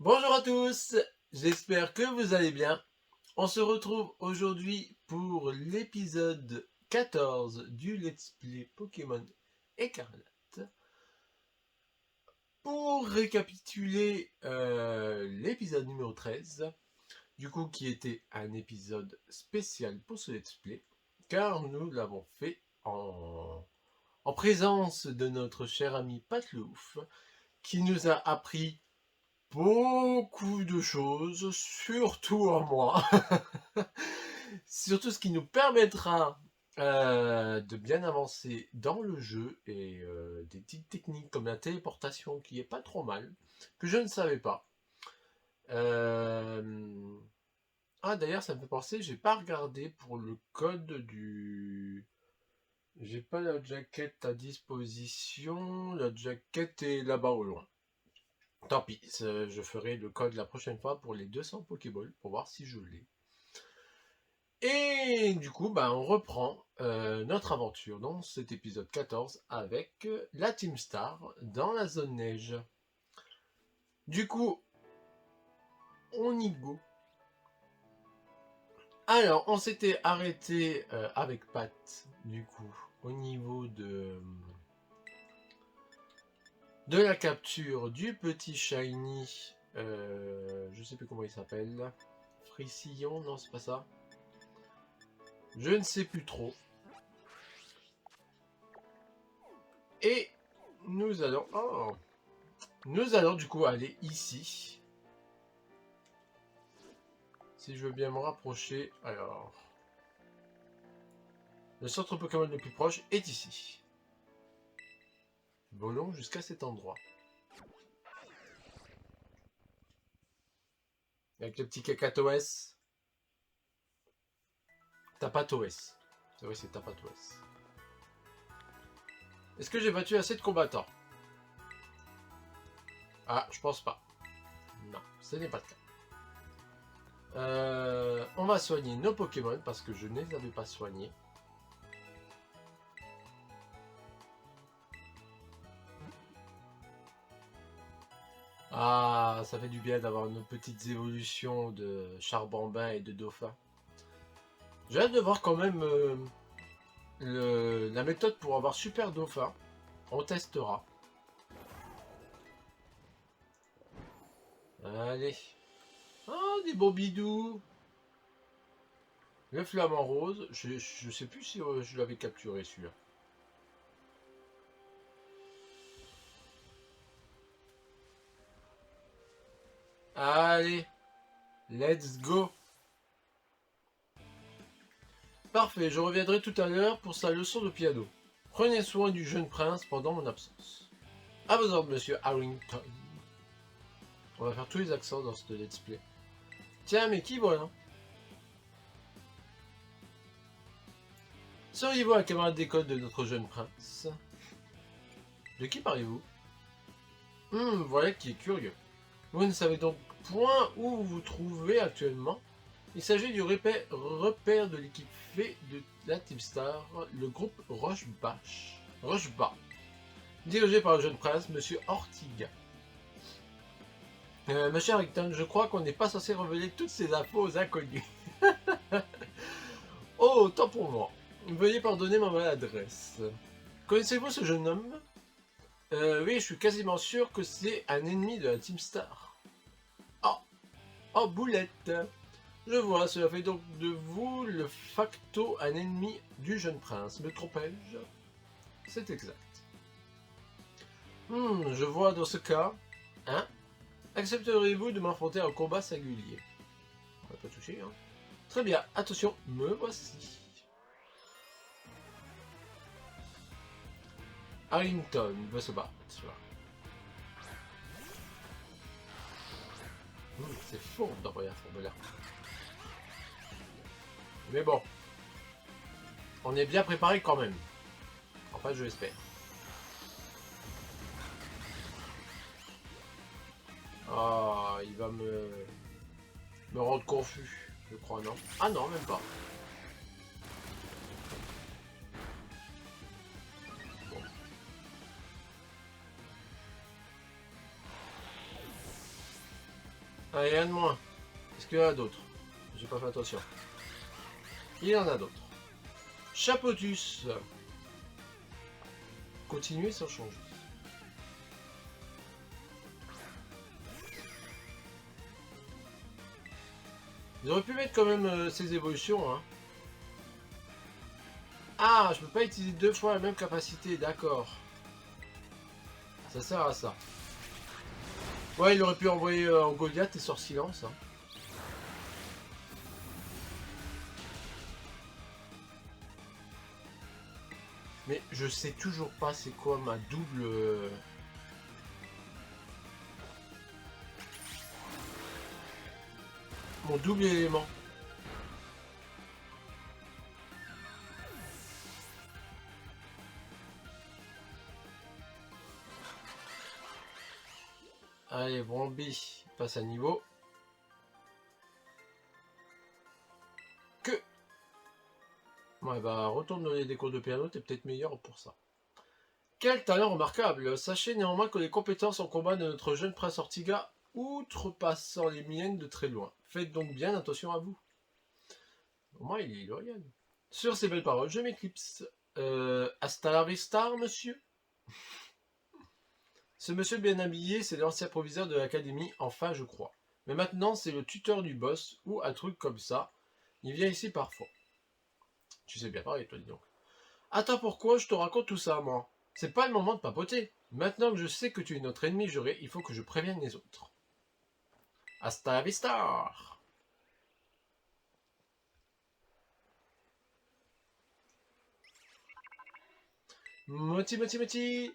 Bonjour à tous, j'espère que vous allez bien. On se retrouve aujourd'hui pour l'épisode 14 du Let's Play Pokémon Écarlate. Pour récapituler l'épisode numéro 13, du coup qui était un épisode spécial pour ce Let's Play, car nous l'avons fait en présence de notre cher ami Patlouf, qui nous a appris beaucoup de choses, surtout en moi. Surtout ce qui nous permettra de bien avancer dans le jeu et des petites techniques comme la téléportation qui est pas trop mal, que je ne savais pas. Ah d'ailleurs ça me fait penser, j'ai pas regardé pour le code du... J'ai pas la jaquette à disposition, la jaquette est là-bas au loin. Tant pis, je ferai le code la prochaine fois pour les 200 Pokéballs pour voir si je l'ai. Et du coup, on reprend notre aventure dans cet épisode 14 avec la Team Star dans la zone neige. Du coup, on y go. Alors, on s'était arrêté avec Pat, du coup, au niveau de la capture du petit Shiny, je sais plus comment il s'appelle, Fricillon, non c'est pas ça. Je ne sais plus trop. Et nous allons... Oh, nous allons du coup aller ici. Si je veux bien me rapprocher, alors... Le centre Pokémon le plus proche est ici. Volons jusqu'à cet endroit. Avec le petit Cacatoès. Tapatoès. C'est vrai, c'est Tapatoès. Est-ce que j'ai battu assez de combattants? Ah, je pense pas. Non, ce n'est pas le cas. On va soigner nos Pokémon parce que je ne les avais pas soignés. Ah, ça fait du bien d'avoir nos petites évolutions de Charbambin et de Dauphin. J'ai hâte de voir quand même la méthode pour avoir Super Dauphin. On testera. Allez. Oh, des beaux bidous. Le flamant rose. Je sais plus si je l'avais capturé celui-là. Allez. Let's go. Parfait, je reviendrai tout à l'heure pour sa leçon de piano. Prenez soin du jeune prince pendant mon absence. À vos ordres, monsieur Harrington. On va faire tous les accents dans ce let's play. Tiens, mais qui voilà? Seriez-vous un camarade d'école de notre jeune prince? De qui parlez-vous? Voilà qui est curieux. Vous ne savez donc point où vous vous trouvez actuellement? Il s'agit du repère de l'équipe fée de la Team Star, le groupe Rochebas, dirigé par le jeune prince, Monsieur Ortiga. Monsieur Harrington, je crois qu'on n'est pas censé révéler toutes ces infos aux inconnus. Oh, tant pour moi. Veuillez pardonner ma maladresse. Connaissez-vous ce jeune homme? Oui, je suis quasiment sûr que c'est un ennemi de la Team Star. Oh, Boulette. Je vois, cela fait donc de vous le facto un ennemi du jeune prince. Me trompais-je? C'est exact. Je vois dans ce cas. Hein? Accepteriez-vous de m'affronter à un combat singulier? On va pas toucher, hein. Très bien, attention, me voici. Harrington veut se battre. C'est fort d'envoyer un fourbe-là. Mais bon. On est bien préparé quand même. Enfin, je l'espère. Ah, il va me rendre confus, je crois, non? Ah non, même pas. Bon. Allez, un de moins. Est-ce qu'il y en a d'autres? J'ai pas fait attention. Il y en a d'autres. Chapotus. Continuer sans changer. Ils auraient pu mettre quand même ces évolutions. Hein. Ah, je peux pas utiliser 2 fois la même capacité, d'accord. Ça sert à ça. Ouais, il aurait pu envoyer en Goliath et sort silence. Hein. Mais je sais toujours pas c'est quoi ma double... Mon double élément. Allez, Bromby passe à niveau. Que... Ouais, bah, retourne donner des cours de piano, t'es peut-être meilleur pour ça. Quel talent remarquable! Sachez néanmoins que les compétences en combat de notre jeune prince Ortiga outrepassant les miennes de très loin. Faites donc bien attention à vous. Au moins, il est loyal. Sur ces belles paroles, je m'éclipse. Hasta la vista, monsieur. Ce monsieur bien habillé, c'est l'ancien proviseur de l'académie, enfin je crois. Mais maintenant, c'est le tuteur du boss, ou un truc comme ça. Il vient ici parfois. Tu sais bien parler, toi, dis donc. Attends, pourquoi je te raconte tout ça, moi? C'est pas le moment de papoter. Maintenant que je sais que tu es notre ennemi juré, il faut que je prévienne les autres. Hasta la vista! Moti, moti, moti!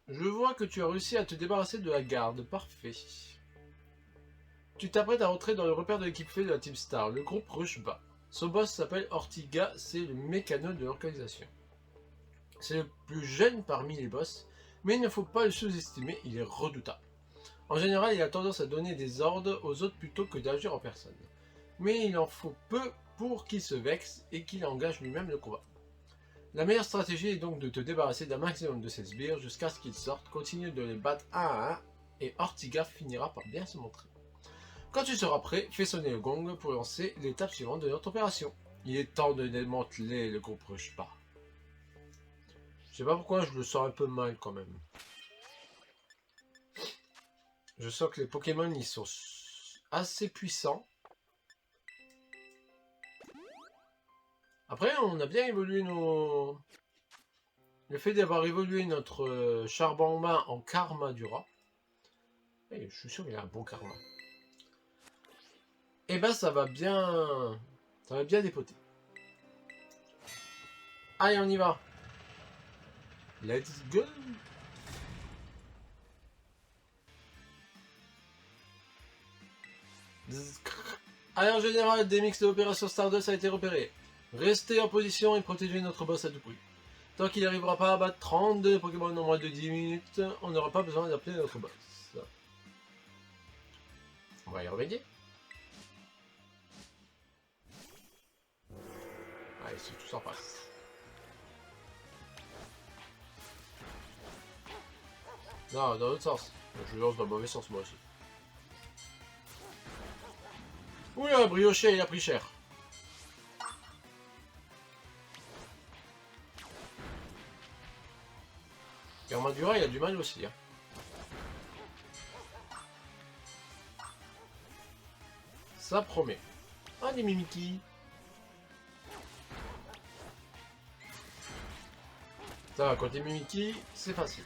Je vois que tu as réussi à te débarrasser de la garde. Parfait. Tu t'apprêtes à rentrer dans le repère de l'équipe fée de la Team Star, le groupe Rush Bas. Son boss s'appelle Ortiga, c'est le mécano de l'organisation. C'est le plus jeune parmi les boss, mais il ne faut pas le sous-estimer, il est redoutable. En général, il a tendance à donner des ordres aux autres plutôt que d'agir en personne. Mais il en faut peu pour qu'il se vexe et qu'il engage lui-même le combat. La meilleure stratégie est donc de te débarrasser d'un maximum de ces sbires jusqu'à ce qu'ils sortent, continue de les battre un à un, et Ortiga finira par bien se montrer. Quand tu seras prêt, fais sonner le gong pour lancer l'étape suivante de notre opération. Il est temps de démanteler le groupe Rush Bas. Je sais pas pourquoi je le sens un peu mal quand même. Je sens que les Pokémon ils sont assez puissants. Après, on a bien évolué nos... Le fait d'avoir évolué notre Charbomba en Karmadura. Et je suis sûr qu'il a un bon karma. Et ben ça va bien... Ça va bien dépoter. Allez, on y va. Let's go. Allez, en général, des mix de l'opération Stardust a été repéré. Restez en position et protégez notre boss à tout prix. Tant qu'il n'arrivera pas à battre 32 Pokémon en moins de 10 minutes, on n'aura pas besoin d'appeler notre boss. On va y remédier. Allez, c'est tout s'en passe. Non, dans l'autre sens. Je lance dans le mauvais sens moi aussi. Oula, Brioché, il a pris cher. Karmadura, il a du mal aussi. Hein. Ça promet. Ah, des Mimikis. Ça va, quand t'es Mimikis, c'est facile.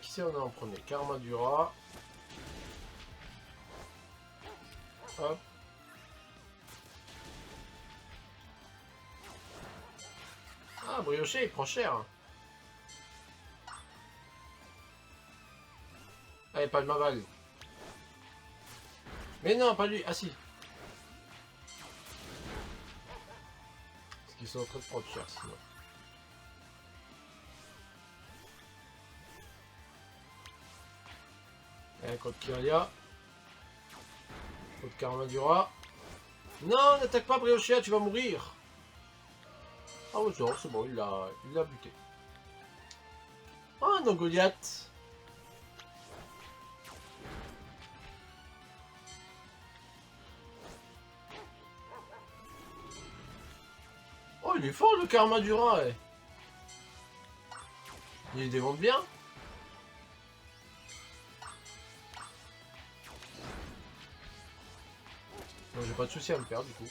Qui c'est on a en premier? Karmadura. Hop. Ah, Brioché, il prend cher. Allez, pas le Maval. Mais non, pas lui. Ah si. Parce qu'ils sont en train de prendre cher sinon. Allez, contre Kyria. Contre Karmadura. Non, n'attaque pas Briochia, tu vas mourir. Ah ouais, c'est bon, il l'a buté. Oh non, Goliath. Oh, il est fort le karma du rat, eh. Il démonte bien. Bon, j'ai pas de souci à me faire du coup.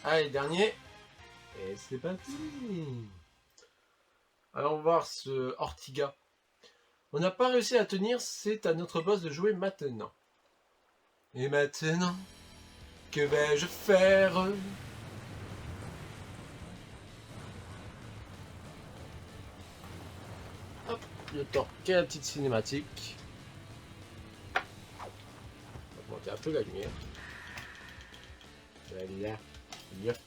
Allez, dernier. Et c'est parti. Allons voir ce Ortiga. On n'a pas réussi à tenir, c'est à notre boss de jouer maintenant. Et maintenant, que vais-je faire? Hop, le temps qu'à la petite cinématique. On va monter un peu la lumière. Voilà. Yep.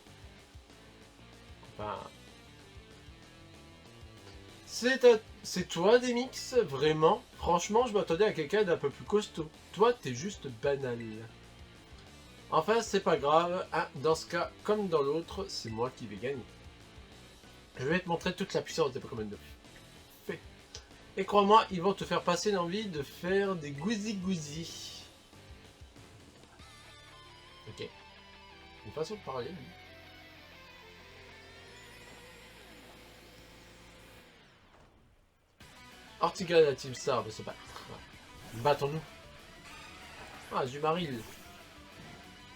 Enfin... C'est toi, Demix? Vraiment? Franchement, je m'attendais à quelqu'un d'un peu plus costaud. Toi, t'es juste banal. Enfin, c'est pas grave. Hein, dans ce cas, comme dans l'autre, c'est moi qui vais gagner. Je vais te montrer toute la puissance des Pokémon de fée. Et crois-moi, ils vont te faire passer l'envie de faire des gousi-gousi. Ok. Une façon de parler, lui. Ortiga et la Team Star de se battre. Battons-nous. Ah, Zumaril.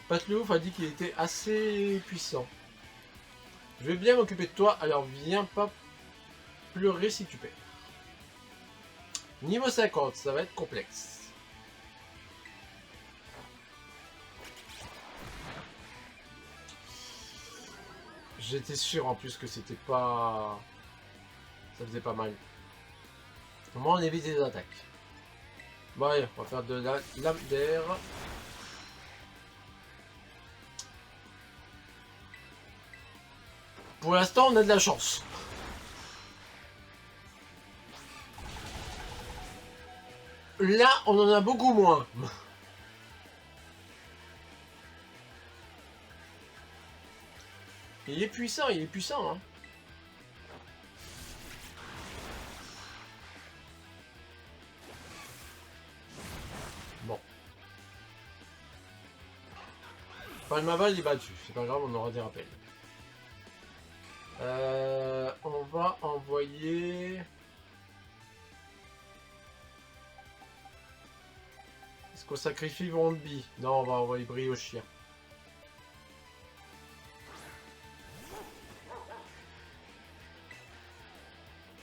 Patlouf a dit qu'il était assez puissant. Je vais bien m'occuper de toi, alors viens pas pleurer si tu perds. Niveau 50, ça va être complexe. J'étais sûr en plus que c'était pas... Ça faisait pas mal. Au moins on évite les attaques. Bon allez, on va faire de la lame d'air. Pour l'instant on a de la chance. Là on en a beaucoup moins. Il est puissant, hein. Bon. Palmaval il est battu, c'est pas grave, on aura des rappels. On va envoyer... Est-ce qu'on sacrifie Vrombi? Non, on va envoyer Briochien.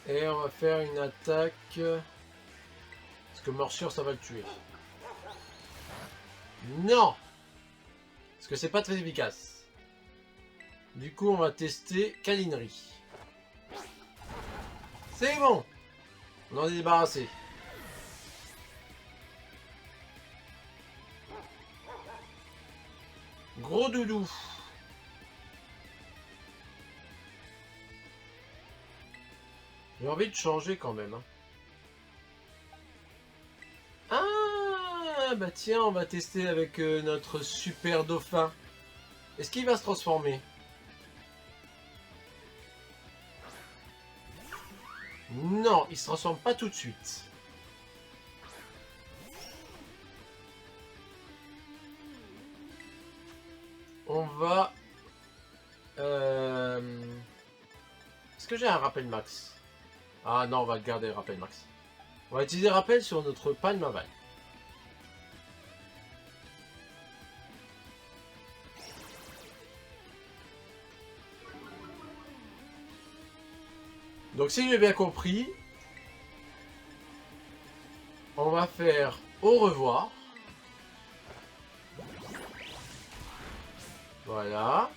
Et on va faire une attaque... Parce que morsure, ça va le tuer. Non! Parce que c'est pas très efficace. Du coup, on va tester Câlinerie. C'est bon! On en est débarrassé. Gros doudou. J'ai envie de changer quand même. Hein. Ah, bah tiens, on va tester avec notre super dauphin. Est-ce qu'il va se transformer? Non, il se transforme pas tout de suite. On va... Est-ce que j'ai un rappel max? Ah non, on va garder le rappel max. On va utiliser rappel sur notre Palmaval. Donc si j'ai bien compris, on va faire au revoir. Voilà.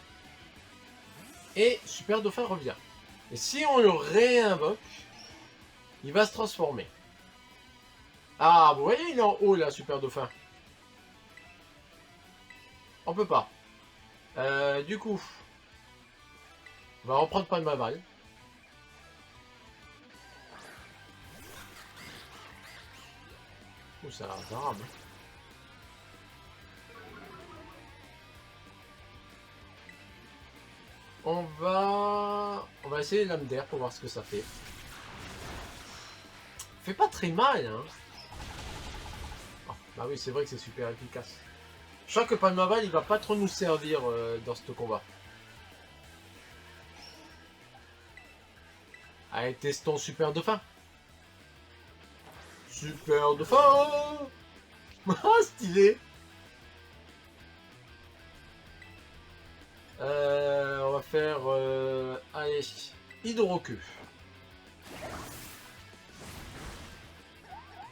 Et Super Dauphin revient. Et si on le réinvoque, il va se transformer. Ah, vous voyez, il est en haut là, Super Dauphin. On peut pas. Du coup, on va reprendre Palmaval. Ouh, ça a l'air grave. On va essayer l'âme d'air pour voir ce que ça fait. Fait pas très mal, hein. Oh, bah oui, c'est vrai que c'est super efficace. Je crois que Palmaval, il va pas trop nous servir dans ce combat. Allez, testons Super Dauphin. Super Dauphin. Ah, stylé. On va faire... allez, Hydroqueue.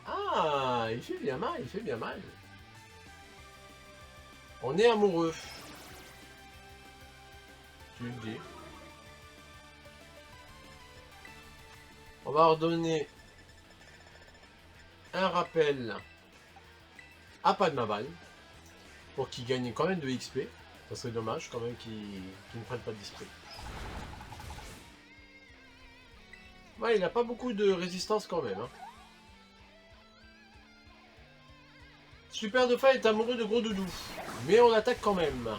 Ah, il fait bien mal, il fait bien mal. On est amoureux. Tu le dis. On va redonner un rappel à Padmaval pour qu'il gagne quand même de XP. Ça serait dommage quand même qu'il ne prenne pas de XP. Ouais, il n'a pas beaucoup de résistance quand même. Hein. Super Dauphin est amoureux de Gros Doudou. Mais on l'attaque quand même.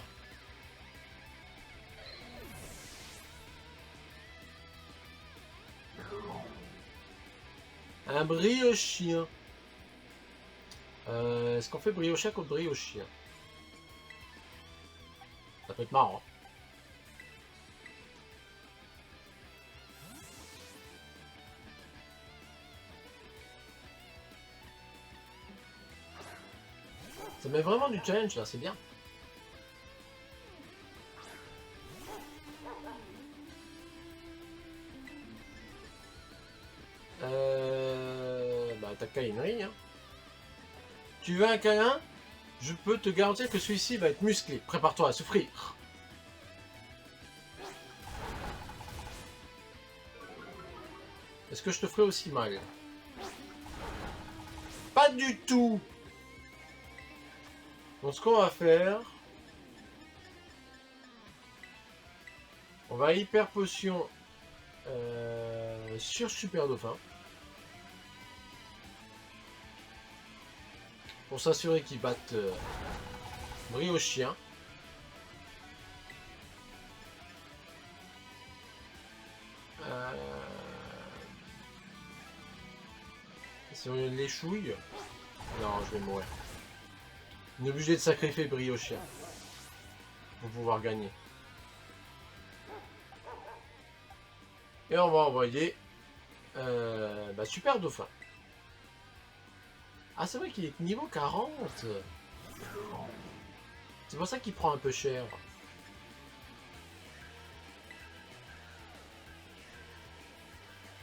Un briochien. Est-ce qu'on fait briochien contre briochien? Ça peut être marrant. Ça met vraiment du challenge là, c'est bien. Bah t'as câlinerie, hein. Tu veux un câlin? Je peux te garantir que celui-ci va être musclé. Prépare-toi à souffrir. Est-ce que je te ferai aussi mal? Pas du tout. Donc ce qu'on va faire... On va hyper potion sur Super Dauphin. Pour s'assurer qu'ils battent Briochien. Si on l'échouille... Non, je vais mourir. On est obligé de sacrifier Briochien. Pour pouvoir gagner. Et on va envoyer... Super Dauphin. Ah, c'est vrai qu'il est niveau 40. C'est pour ça qu'il prend un peu cher.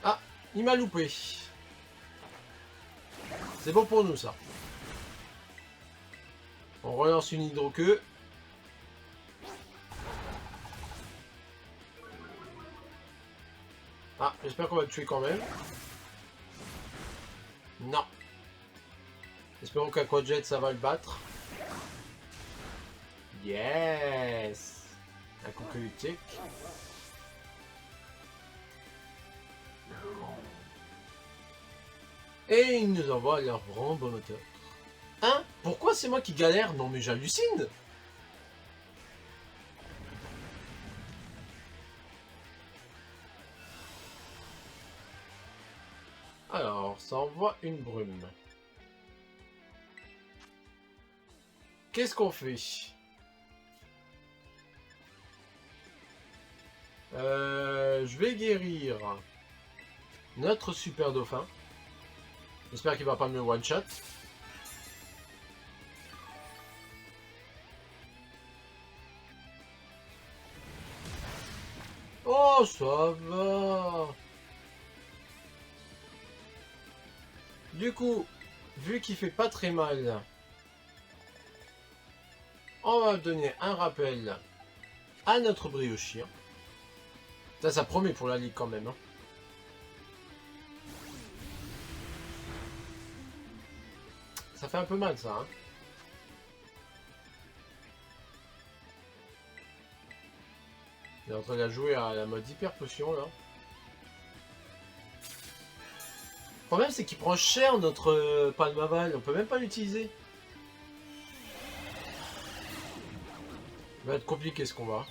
Ah, il m'a loupé. C'est bon pour nous, ça. On relance une hydroqueue. Ah, j'espère qu'on va le tuer quand même. Non. Espérons qu'Aquajet, ça va le battre. Yes. Un coup critique. Et il nous envoie leur grand bon moteur. Hein? Pourquoi c'est moi qui galère? Non mais j'hallucine. Alors, ça envoie une brume. Qu'est-ce qu'on fait? Je vais guérir notre Super Dauphin. J'espère qu'il va pas me one-shot. Oh, ça va. Du coup, vu qu'il fait pas très mal, on va donner un rappel à notre briochien. Ça promet pour la ligue quand même. Hein. Ça fait un peu mal ça. Hein. Il est en train de jouer à la mode hyper potion là. Le problème c'est qu'il prend cher notre Palmaval, on peut même pas l'utiliser. Il va être compliqué ce combat.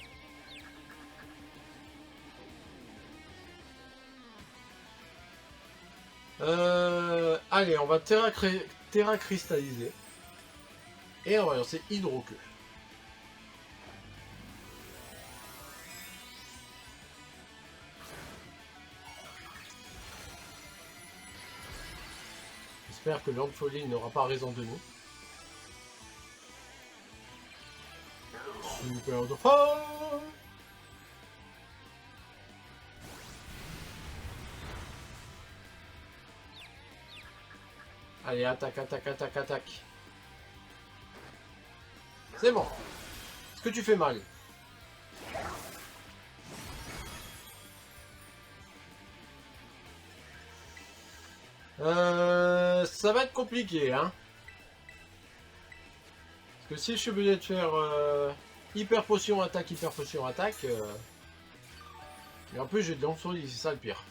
Allez, on va Terra cristalliser. Et on va lancer Hydro-Queue. J'espère que Lord Folie n'aura pas raison de nous. Super de fin. Allez, attaque, attaque, attaque, attaque. C'est bon. Est-ce que tu fais mal? Ça va être compliqué, hein. Parce que si je suis obligé de faire hyper potion attaque, et en plus j'ai de l'enfolie, c'est ça le pire.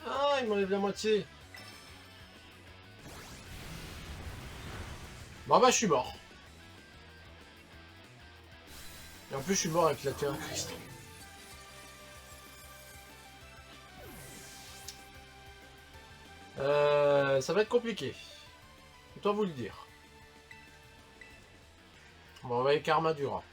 Ah, il m'enlève la moitié. Bon bah je suis mort. Et en plus je suis mort avec la terre cristal. Ça va être compliqué. Autant vous le dire. Bon, on va avec Armadura.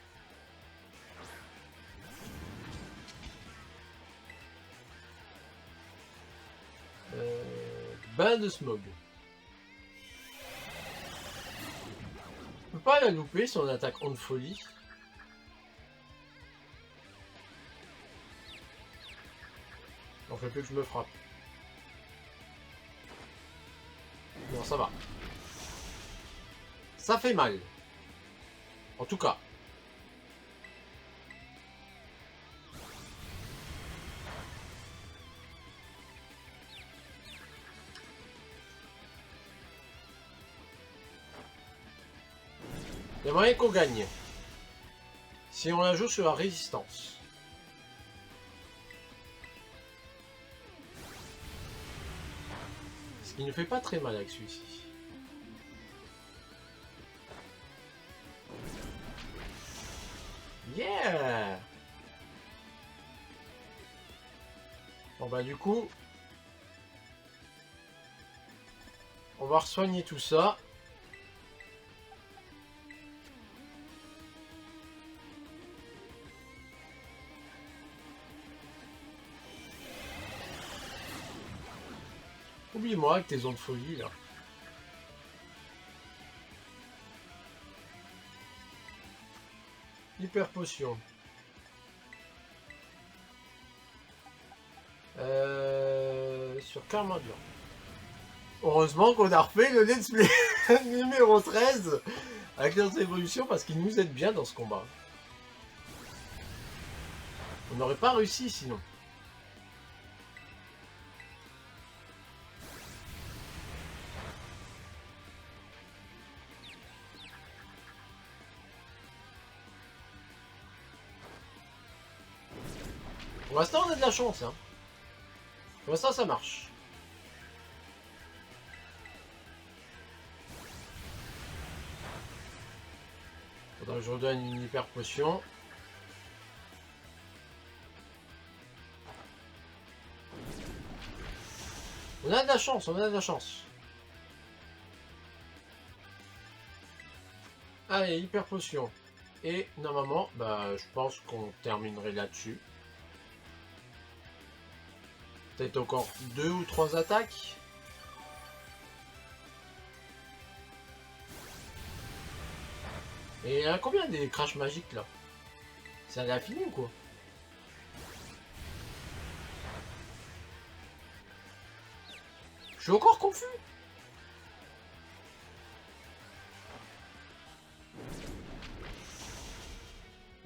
Bain de smog. On peut pas la louper si on attaque Onde Folie. On fait plus que je me frappe. Bon, ça va. Ça fait mal. En tout cas. Il y a moyen qu'on gagne. Si on la joue sur la résistance. Ce qui ne fait pas très mal avec celui-ci. Yeah! Bon bah du coup, on va re-soigner tout ça. Oublie-moi avec tes ondes de folie là. Hyper potion. Sur Karma Blanc. Heureusement qu'on a refait le let's play numéro 13 avec leurs évolutions parce qu'ils nous aident bien dans ce combat. On n'aurait pas réussi sinon. Pour l'instant on a de la chance hein. Pour l'instant ça marche. Faudra que je redonne une hyper potion. On a de la chance, on a de la chance. Allez, hyper potion. Et normalement, bah, je pense qu'on terminerait là-dessus. Peut-être encore 2 ou 3 attaques. Et il y a combien des crashs magiques là? C'est à l'infini ou quoi? Je suis encore confus.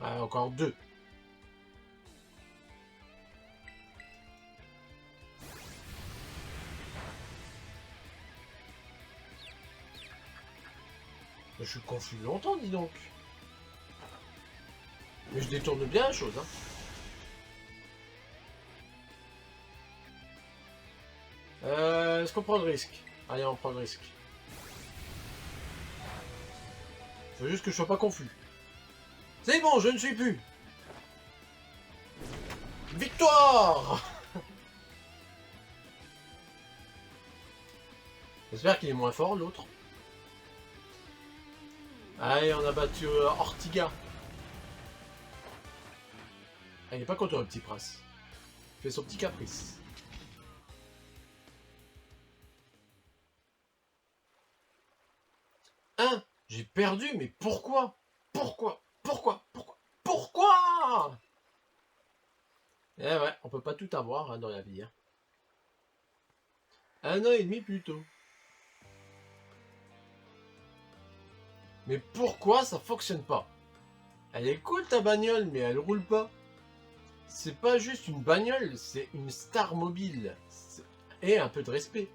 Ah, encore 2. Je suis confus longtemps, dis donc. Mais je détourne bien la chose, hein. Est-ce qu'on prend le risque? Allez, on prend le risque. Faut juste que je sois pas confus. C'est bon, je ne suis plus. Victoire! J'espère qu'il est moins fort, l'autre. Allez, on a battu Ortiga. Ah, il est pas content, le petit prince. Il fait son petit caprice. Hein? J'ai perdu, mais pourquoi? Pourquoi? Pourquoi? Eh ouais, on peut pas tout avoir hein, dans la vie. Hein. 1 an et demi plus tôt. Mais pourquoi ça fonctionne pas? Elle est cool ta bagnole, mais elle roule pas. C'est pas juste une bagnole, c'est une star mobile. Et un peu de respect.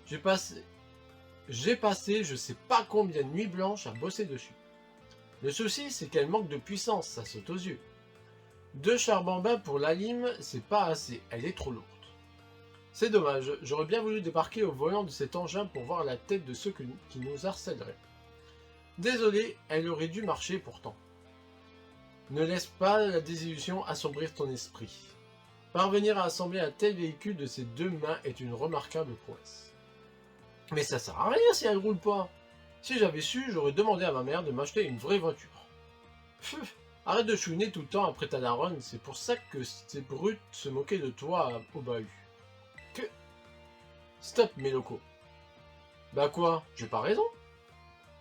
J'ai passé je sais pas combien de nuits blanches à bosser dessus. Le souci, c'est qu'elle manque de puissance, ça saute aux yeux. 2 charbambins pour la lime, c'est pas assez, elle est trop lourde. C'est dommage, j'aurais bien voulu débarquer au volant de cet engin pour voir la tête de ceux qui nous harcèleraient. Désolé, elle aurait dû marcher pourtant. Ne laisse pas la désillusion assombrir ton esprit. Parvenir à assembler un tel véhicule de ses 2 mains est une remarquable prouesse. Mais ça sert à rien si elle roule pas. Si j'avais su, j'aurais demandé à ma mère de m'acheter une vraie voiture. Pfff, arrête de chouiner tout le temps après ta daronne, c'est pour ça que ces brutes se moquaient de toi au bahut. Que... Stop mes locaux. Bah quoi, j'ai pas raison.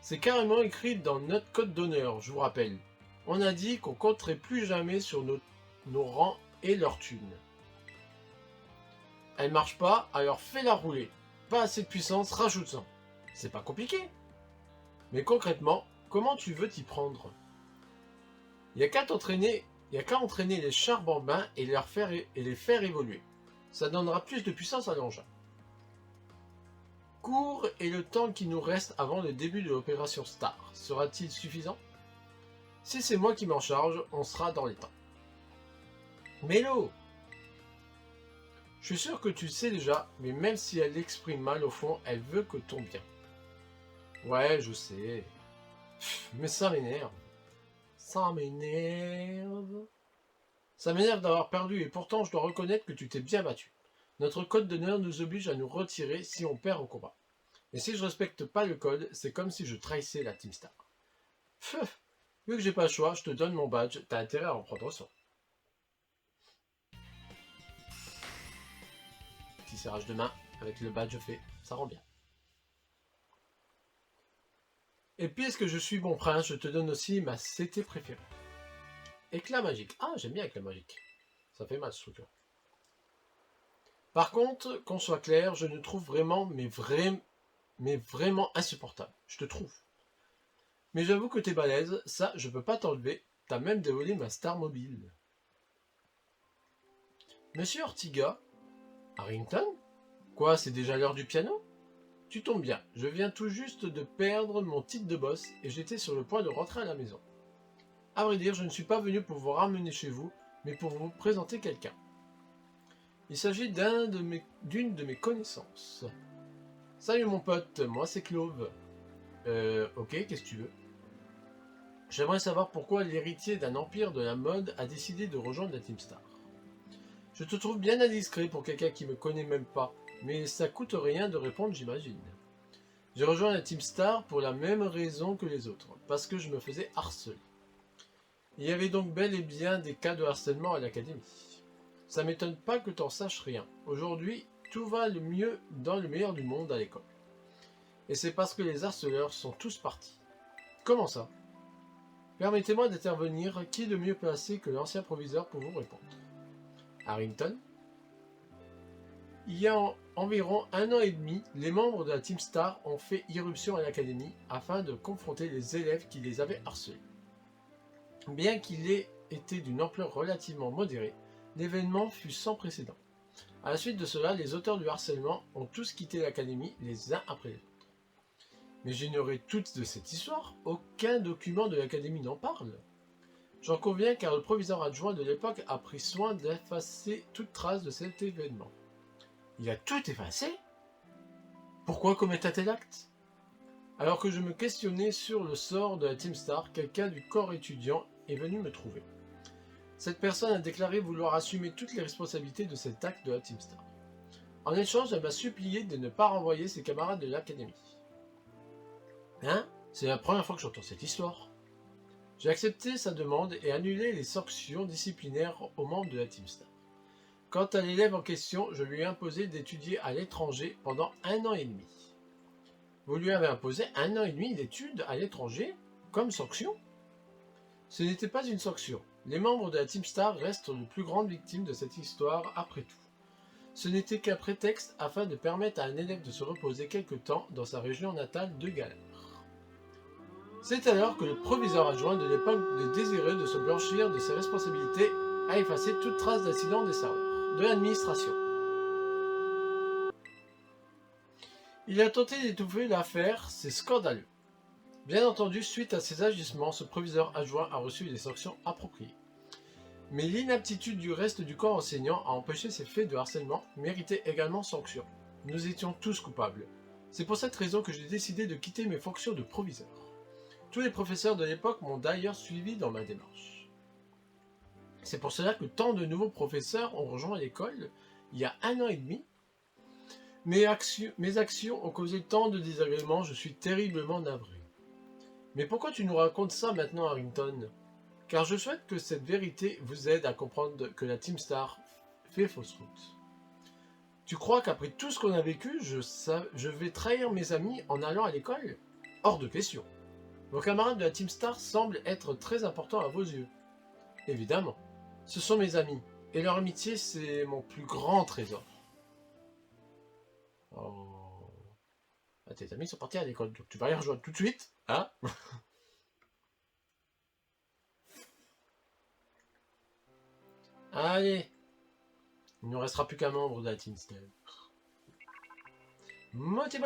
C'est carrément écrit dans notre code d'honneur, je vous rappelle. On a dit qu'on compterait plus jamais sur nos rangs et leurs thunes. Elle marche pas, alors fais-la rouler. Pas assez de puissance, rajoute-en. C'est pas compliqué. Mais concrètement, comment tu veux t'y prendre? Il n'y a qu'à entraîner les charbambins et les faire évoluer. Ça donnera plus de puissance à l'engin. Court et le temps qui nous reste avant le début de l'opération Star. Sera-t-il suffisant? Si c'est moi qui m'en charge, on sera dans les temps. Mélo! Je suis sûr que tu le sais déjà, mais même si elle l'exprime mal au fond, elle veut que ton bien. Ouais, je sais. Mais ça m'énerve. Ça m'énerve. Ça m'énerve d'avoir perdu et pourtant je dois reconnaître que tu t'es bien battu. Notre code d'honneur nous oblige à nous retirer si on perd au combat. Et si je respecte pas le code, c'est comme si je trahissais la Team Star. Pfff, vu que j'ai pas le choix, je te donne mon badge, t'as intérêt à en prendre soin. Petit serrage de main avec le badge fait, ça rend bien. Et puisque je suis bon prince, je te donne aussi ma CT préférée. Éclat magique. Ah, j'aime bien éclat magique. Ça fait mal ce truc-là. Par contre, qu'on soit clair, je ne trouve vraiment, mais vraiment insupportable. Je te trouve. Mais j'avoue que t'es balèze, ça je peux pas t'enlever. T'as même dévolé ma star mobile. Monsieur Ortiga? Harrington? Quoi, c'est déjà l'heure du piano? Tu tombes bien, je viens tout juste de perdre mon titre de boss et j'étais sur le point de rentrer à la maison. À vrai dire, je ne suis pas venu pour vous ramener chez vous, mais pour vous présenter quelqu'un. Il s'agit d'une de mes connaissances. Salut mon pote, moi c'est Clove. Ok, qu'est-ce que tu veux? J'aimerais savoir pourquoi l'héritier d'un empire de la mode a décidé de rejoindre la Team Star. Je te trouve bien indiscret pour quelqu'un qui me connaît même pas, mais ça coûte rien de répondre j'imagine. J'ai rejoint la Team Star pour la même raison que les autres, parce que je me faisais harceler. Il y avait donc bel et bien des cas de harcèlement à l'académie. Ça m'étonne pas que t'en saches rien. Aujourd'hui, tout va le mieux dans le meilleur du monde à l'école. Et c'est parce que les harceleurs sont tous partis. Comment ça? Permettez-moi d'intervenir, qui de mieux placé que l'ancien proviseur pour vous répondre? Harrington? Il y a environ 1 an et demi, les membres de la Team Star ont fait irruption à l'académie afin de confronter les élèves qui les avaient harcelés. Bien qu'il ait été d'une ampleur relativement modérée, l'événement fut sans précédent. À la suite de cela, les auteurs du harcèlement ont tous quitté l'académie les uns après les autres. Mais j'ignorais toute de cette histoire, aucun document de l'académie n'en parle. J'en conviens car le proviseur adjoint de l'époque a pris soin d'effacer toute trace de cet événement. Il a tout effacé? Pourquoi commettre un tel acte? Alors que je me questionnais sur le sort de la Team Star, quelqu'un du corps étudiant est venu me trouver. Cette personne a déclaré vouloir assumer toutes les responsabilités de cet acte de la Team Star. En échange, elle m'a supplié de ne pas renvoyer ses camarades de l'académie. Hein? C'est la première fois que j'entends cette histoire. J'ai accepté sa demande et annulé les sanctions disciplinaires aux membres de la Team Star. Quant à l'élève en question, je lui ai imposé d'étudier à l'étranger pendant 1 an et demi. Vous lui avez imposé 1 an et demi d'études à l'étranger comme sanction? Ce n'était pas une sanction. Les membres de la Team Star restent les plus grandes victimes de cette histoire après tout. Ce n'était qu'un prétexte afin de permettre à un élève de se reposer quelque temps dans sa région natale de Galère. C'est alors que le proviseur adjoint de l'époque désireux de se blanchir de ses responsabilités a effacé toute trace d'incident des serveurs, de l'administration. Il a tenté d'étouffer l'affaire, c'est scandaleux. Bien entendu, suite à ces agissements, ce proviseur adjoint a reçu des sanctions appropriées. Mais l'inaptitude du reste du corps enseignant à empêcher ces faits de harcèlement méritait également sanction. Nous étions tous coupables. C'est pour cette raison que j'ai décidé de quitter mes fonctions de proviseur. Tous les professeurs de l'époque m'ont d'ailleurs suivi dans ma démarche. C'est pour cela que tant de nouveaux professeurs ont rejoint l'école il y a 1 an et demi. Mes actions ont causé tant de désagréments, je suis terriblement navré. Mais pourquoi tu nous racontes ça maintenant, Harrington? Car je souhaite que cette vérité vous aide à comprendre que la Team Star fait fausse route. Tu crois qu'après tout ce qu'on a vécu, je vais trahir mes amis en allant à l'école? Hors de question. Vos camarades de la Team Star semblent être très importants à vos yeux. Évidemment. Ce sont mes amis, et leur amitié, c'est mon plus grand trésor. Oh. Ah, tes amis sont partis à l'école, donc tu vas y rejoindre tout de suite, hein? Allez, il ne nous restera plus qu'un membre de la Team Star. Moti.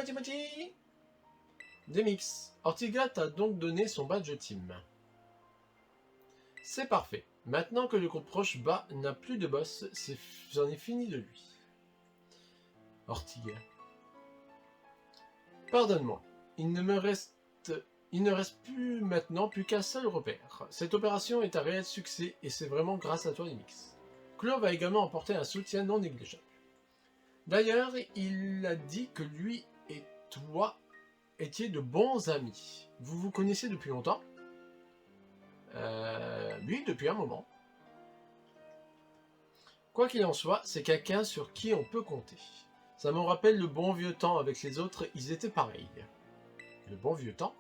Demix, Ortiga t'a donc donné son badge team. C'est parfait. Maintenant que le groupe proche bas n'a plus de boss, j'en ai fini de lui. Ortiga. Pardonne-moi, il ne reste plus maintenant plus qu'un seul repère. Cette opération est un réel succès et c'est vraiment grâce à toi, Demix. Clove a également apporté un soutien non négligeable. D'ailleurs, il a dit que lui et toi étiez de bons amis. Vous vous connaissez depuis longtemps? Oui, depuis un moment. Quoi qu'il en soit, c'est quelqu'un sur qui on peut compter. Ça me rappelle le bon vieux temps avec les autres, ils étaient pareils. Le bon vieux temps?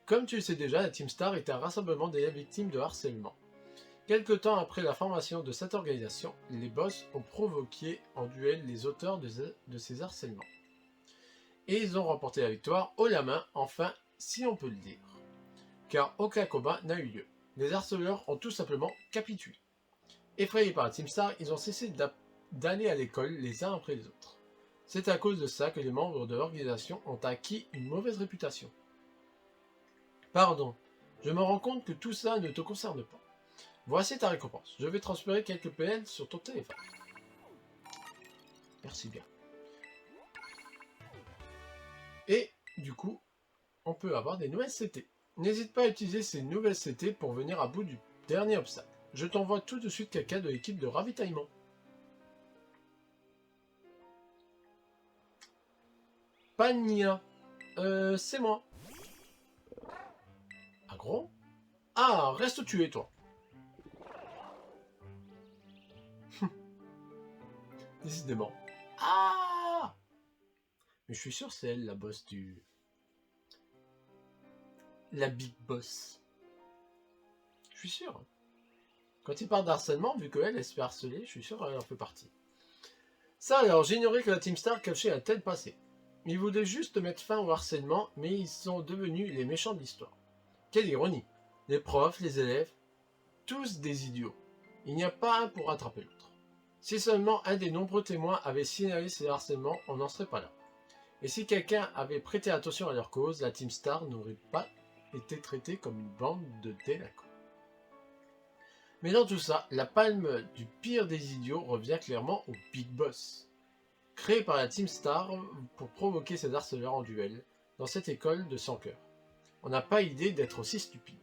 Comme tu le sais déjà, la Team Star était un rassemblement d'élèves victimes de harcèlement. Quelque temps après la formation de cette organisation, les boss ont provoqué en duel les auteurs de ces harcèlements. Et ils ont remporté la victoire haut la main, enfin, si on peut le dire. Car aucun combat n'a eu lieu. Les harceleurs ont tout simplement capitulé. Effrayés par la Team Star, ils ont cessé d'aller à l'école les uns après les autres. C'est à cause de ça que les membres de l'organisation ont acquis une mauvaise réputation. Pardon, je me rends compte que tout ça ne te concerne pas. Voici ta récompense. Je vais transférer quelques PL sur ton téléphone. Merci bien. Et du coup, on peut avoir des nouvelles CT. N'hésite pas à utiliser ces nouvelles CT pour venir à bout du dernier obstacle. Je t'envoie tout de suite quelqu'un de l'équipe de ravitaillement. Pania. C'est moi. Ah gros? Ah, reste où tu es, toi. Décidément. Ah! Mais je suis sûr c'est elle, la boss du... La big boss. Je suis sûr. Quand il parle d'harcèlement, vu qu'elle se fait harceler, je suis sûr qu'elle en fait partie. Ça alors, j'ignorais que la Team Star cachait un tel passé. Ils voulaient juste mettre fin au harcèlement, mais ils sont devenus les méchants de l'histoire. Quelle ironie. Les profs, les élèves, tous des idiots. Il n'y a pas un pour rattraper l'autre. Si seulement un des nombreux témoins avait signalé ces harcèlements, on n'en serait pas là. Et si quelqu'un avait prêté attention à leur cause, la Team Star n'aurait pas été traitée comme une bande de délinquants. Mais dans tout ça, la palme du pire des idiots revient clairement au Big Boss. Créé par la Team Star pour provoquer ces harceleurs en duel dans cette école de 100 cœurs. On n'a pas idée d'être aussi stupide.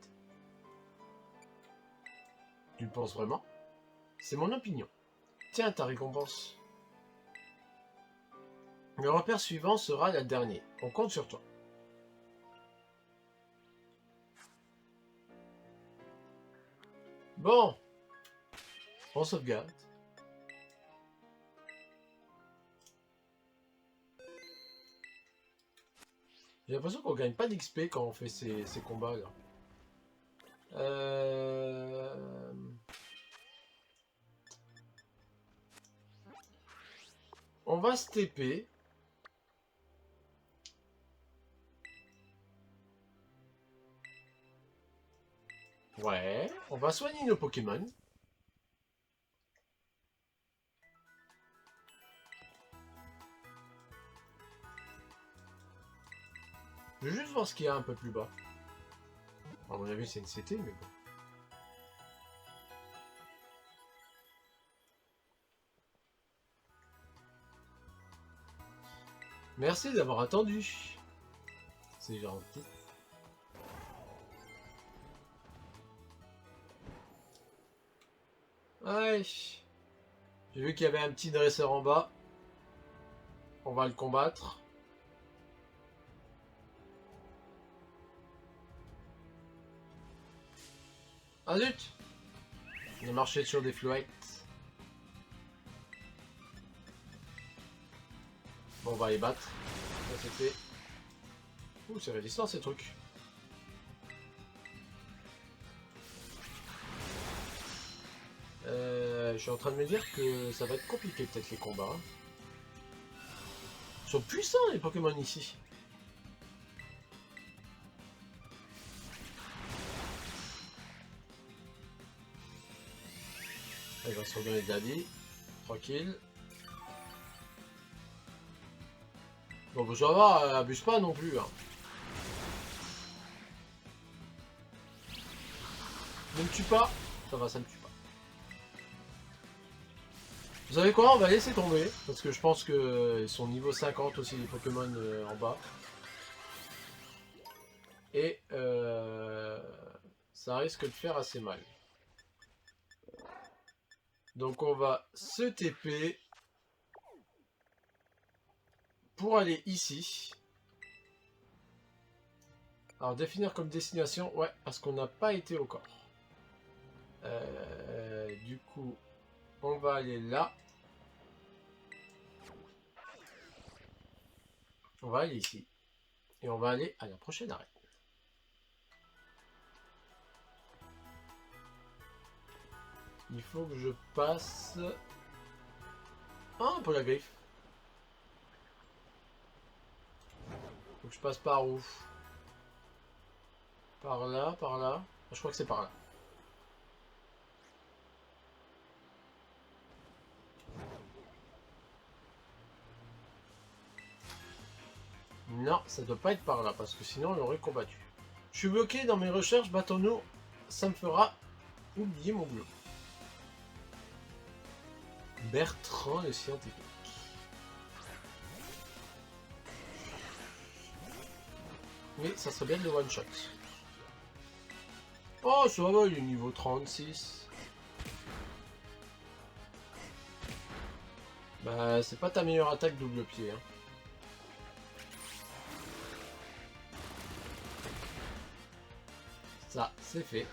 Tu le penses vraiment? C'est mon opinion. Tiens ta récompense. Le repère suivant sera la dernière. On compte sur toi. Bon. On sauvegarde. J'ai l'impression qu'on gagne pas d'XP quand on fait ces combats là. On va se TP. Ouais, on va soigner nos Pokémon. Je vais juste voir ce qu'il y a un peu plus bas. À mon avis, c'est une CT, mais bon. Merci d'avoir attendu. C'est gentil. Ouais. J'ai vu qu'il y avait un petit dresseur en bas. On va le combattre. Ah zut! On a marché sur des flouettes. Bon, on va les battre. Ça c'est fait. Ouh, c'est résistant ces trucs. Je suis en train de me dire que ça va être compliqué peut-être les combats. Ils sont puissants les Pokémon ici. Il va se redonner de la vie. Tranquille. Bon, bah, ça va, abuse pas non plus. Hein. Ne me tue pas. Ça va, ça me tue pas. Vous savez quoi? On va laisser tomber. Parce que je pense qu'ils sont niveau 50 aussi, les Pokémon en bas. Et ça risque de faire assez mal. Donc on va se TP pour aller ici. Alors définir comme destination, ouais, parce qu'on n'a pas été au corps. Du coup, on va aller là. On va aller ici. Et on va aller à la prochaine arène. Il faut que je passe... Ah, pour la griffe. Faut que je passe par où? Par là, par là. Je crois que c'est par là. Non, ça doit pas être par là, parce que sinon on l'aurait combattu. Je suis bloqué dans mes recherches, bateau-nous. Ça me fera oublier mon boulot. Bertrand le scientifique. Oui, ça serait bien de le one-shot. Oh, ça va, il est niveau 36. Bah, c'est pas ta meilleure attaque double pied. Hein. Ça, c'est fait.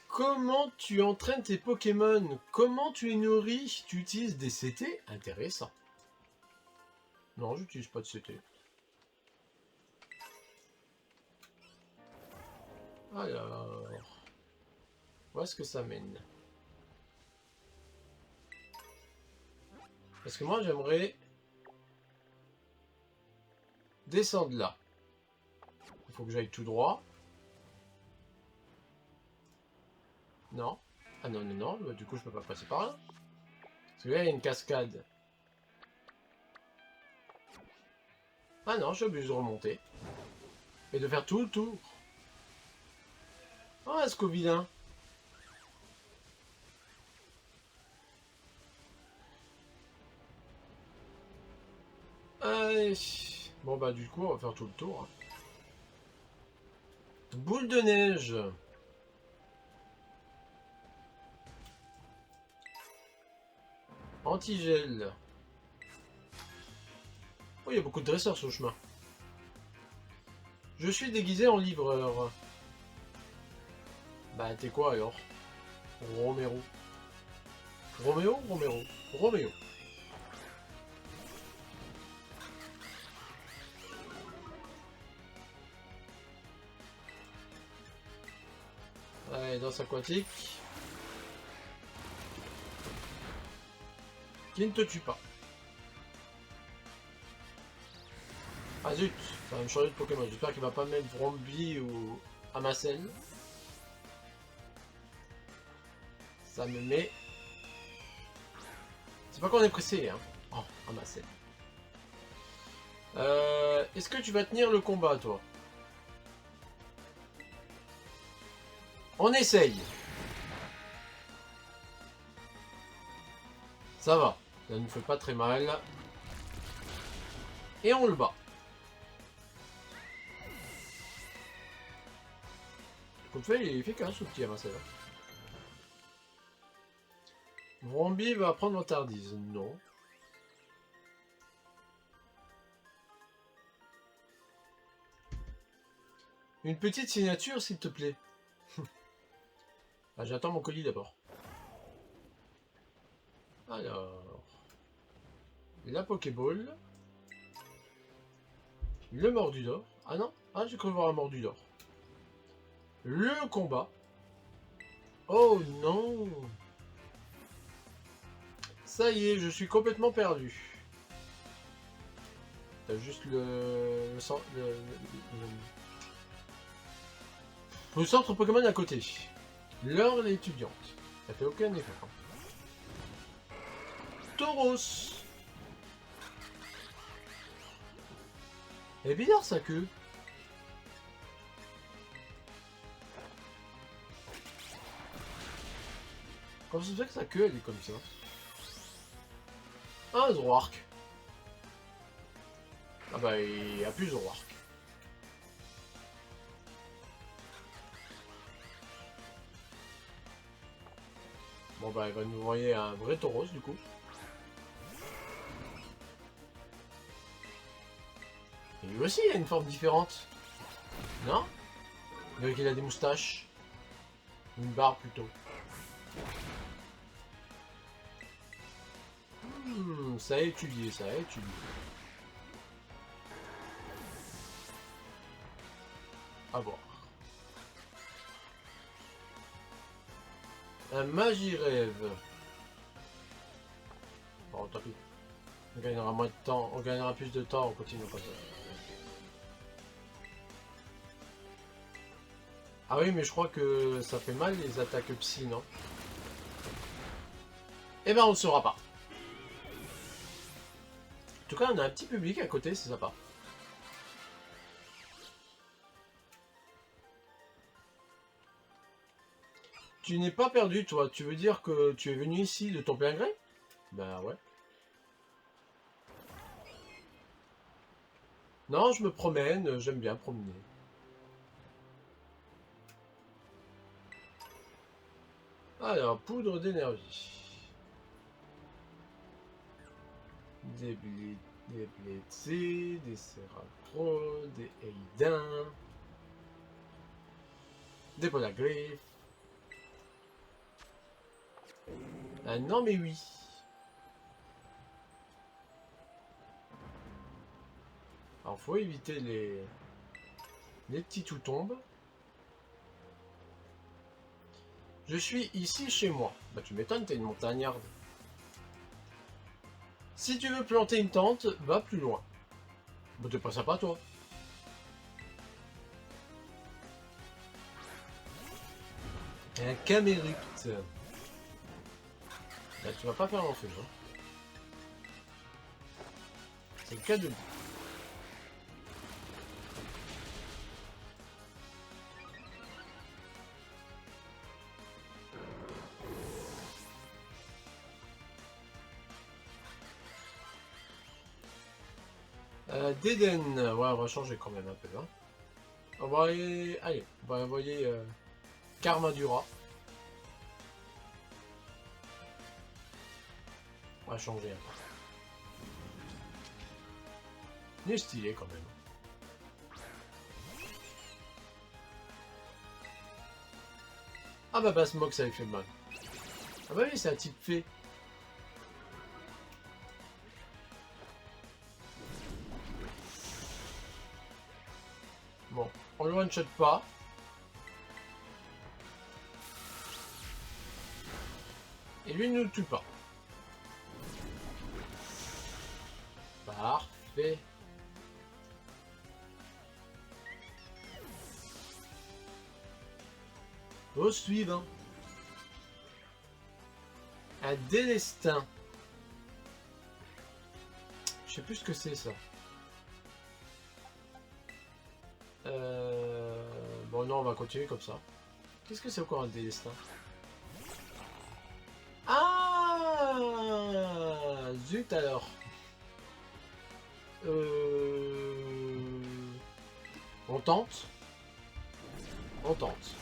Comment tu entraînes tes Pokémon? Comment tu les nourris? Tu utilises des CT? Intéressant. Non, j'utilise pas de CT. Alors... Où est-ce que ça mène? Parce que moi, j'aimerais... descendre là. Il faut que j'aille tout droit. Non. Ah non, non, non. Bah, du coup, je peux pas passer par là. Parce que là, il y a une cascade. Ah non, je suis obligé de remonter. Et de faire tout le tour. Oh, est-ce qu'au vilain? Allez. Bon, bah, du coup, on va faire tout le tour. Hein. Boule de neige. Antigel. Oh, il y a beaucoup de dresseurs sur le chemin. Je suis déguisé en livreur. Bah, t'es quoi alors? Romero. Roméo? Romero. Roméo. Allez, danse aquatique. Qui ne te tue pas. Ah zut, ça va me changer de Pokémon. J'espère qu'il va pas mettre Vromby ou Amassel. Ça me met... C'est pas qu'on est pressé, hein. Oh, Amassel. Est-ce que tu vas tenir le combat, toi? On essaye. Ça va. Ça ne fait pas très mal. Et on le bat. Comme ça, il est efficace, ce petit Amassel. Vromby va prendre Vantardise. Non. Une petite signature, s'il te plaît. Ah, j'attends mon colis d'abord. Alors... La Pokéball. Le Mordudor. Ah non? Ah, j'ai cru voir un Mordudor. Le combat. Oh non! Ça y est, je suis complètement perdu. T'as juste le centre Pokémon à côté. L'heure l'étudiante. Ça fait aucun effet. Tauros. Elle est bizarre sa queue. Comment ça se fait que sa queue elle est comme ça? Ah, Zoroark. Ah bah il n'y a plus Zoroark. Bon bah il va nous envoyer un vrai Tauros du coup. Et lui aussi il a une forme différente. Non? Il dirait qu'il a des moustaches. Une barbe plutôt. Ça a étudié, ça a étudié. À voir. Un Magirêve. Bon, tant pis. On gagnera moins de temps, on gagnera plus de temps en continuant comme ça. Ah oui, mais je crois que ça fait mal les attaques psy, non? Eh ben, on ne saura pas. En tout cas, on a un petit public à côté, c'est sympa. Tu n'es pas perdu, toi. Tu veux dire que tu es venu ici de ton plein gré? Bah ouais. Non, je me promène, j'aime bien promener. Alors, poudre d'énergie. Des Blessés, des Serapro, des Eidin, des Polagriffes. Ah non mais oui. Alors faut éviter les petits tout-tombes. Je suis ici chez moi. Bah tu m'étonnes, t'es une montagnarde. Si tu veux planter une tente, va plus loin. Bah t'es pas sympa toi. Un Camerupt. Là tu vas pas faire l'enfer. Hein. C'est le cas de le dire. Déden. Ouais, on va changer quand même un peu. Hein. On va aller... Allez, on va envoyer Karmadura. On va changer un peu. Il est stylé quand même. Ah bah Smog ça lui fait mal. Ah bah oui c'est un type fée. Bon, on le one-shot pas. Et lui ne nous tue pas. Parfait. Au suivant. Un délestin. Je sais plus ce que c'est ça. Bon non, on va continuer comme ça. Qu'est-ce que c'est encore un délestin? Ah zut alors. On tente. On tente.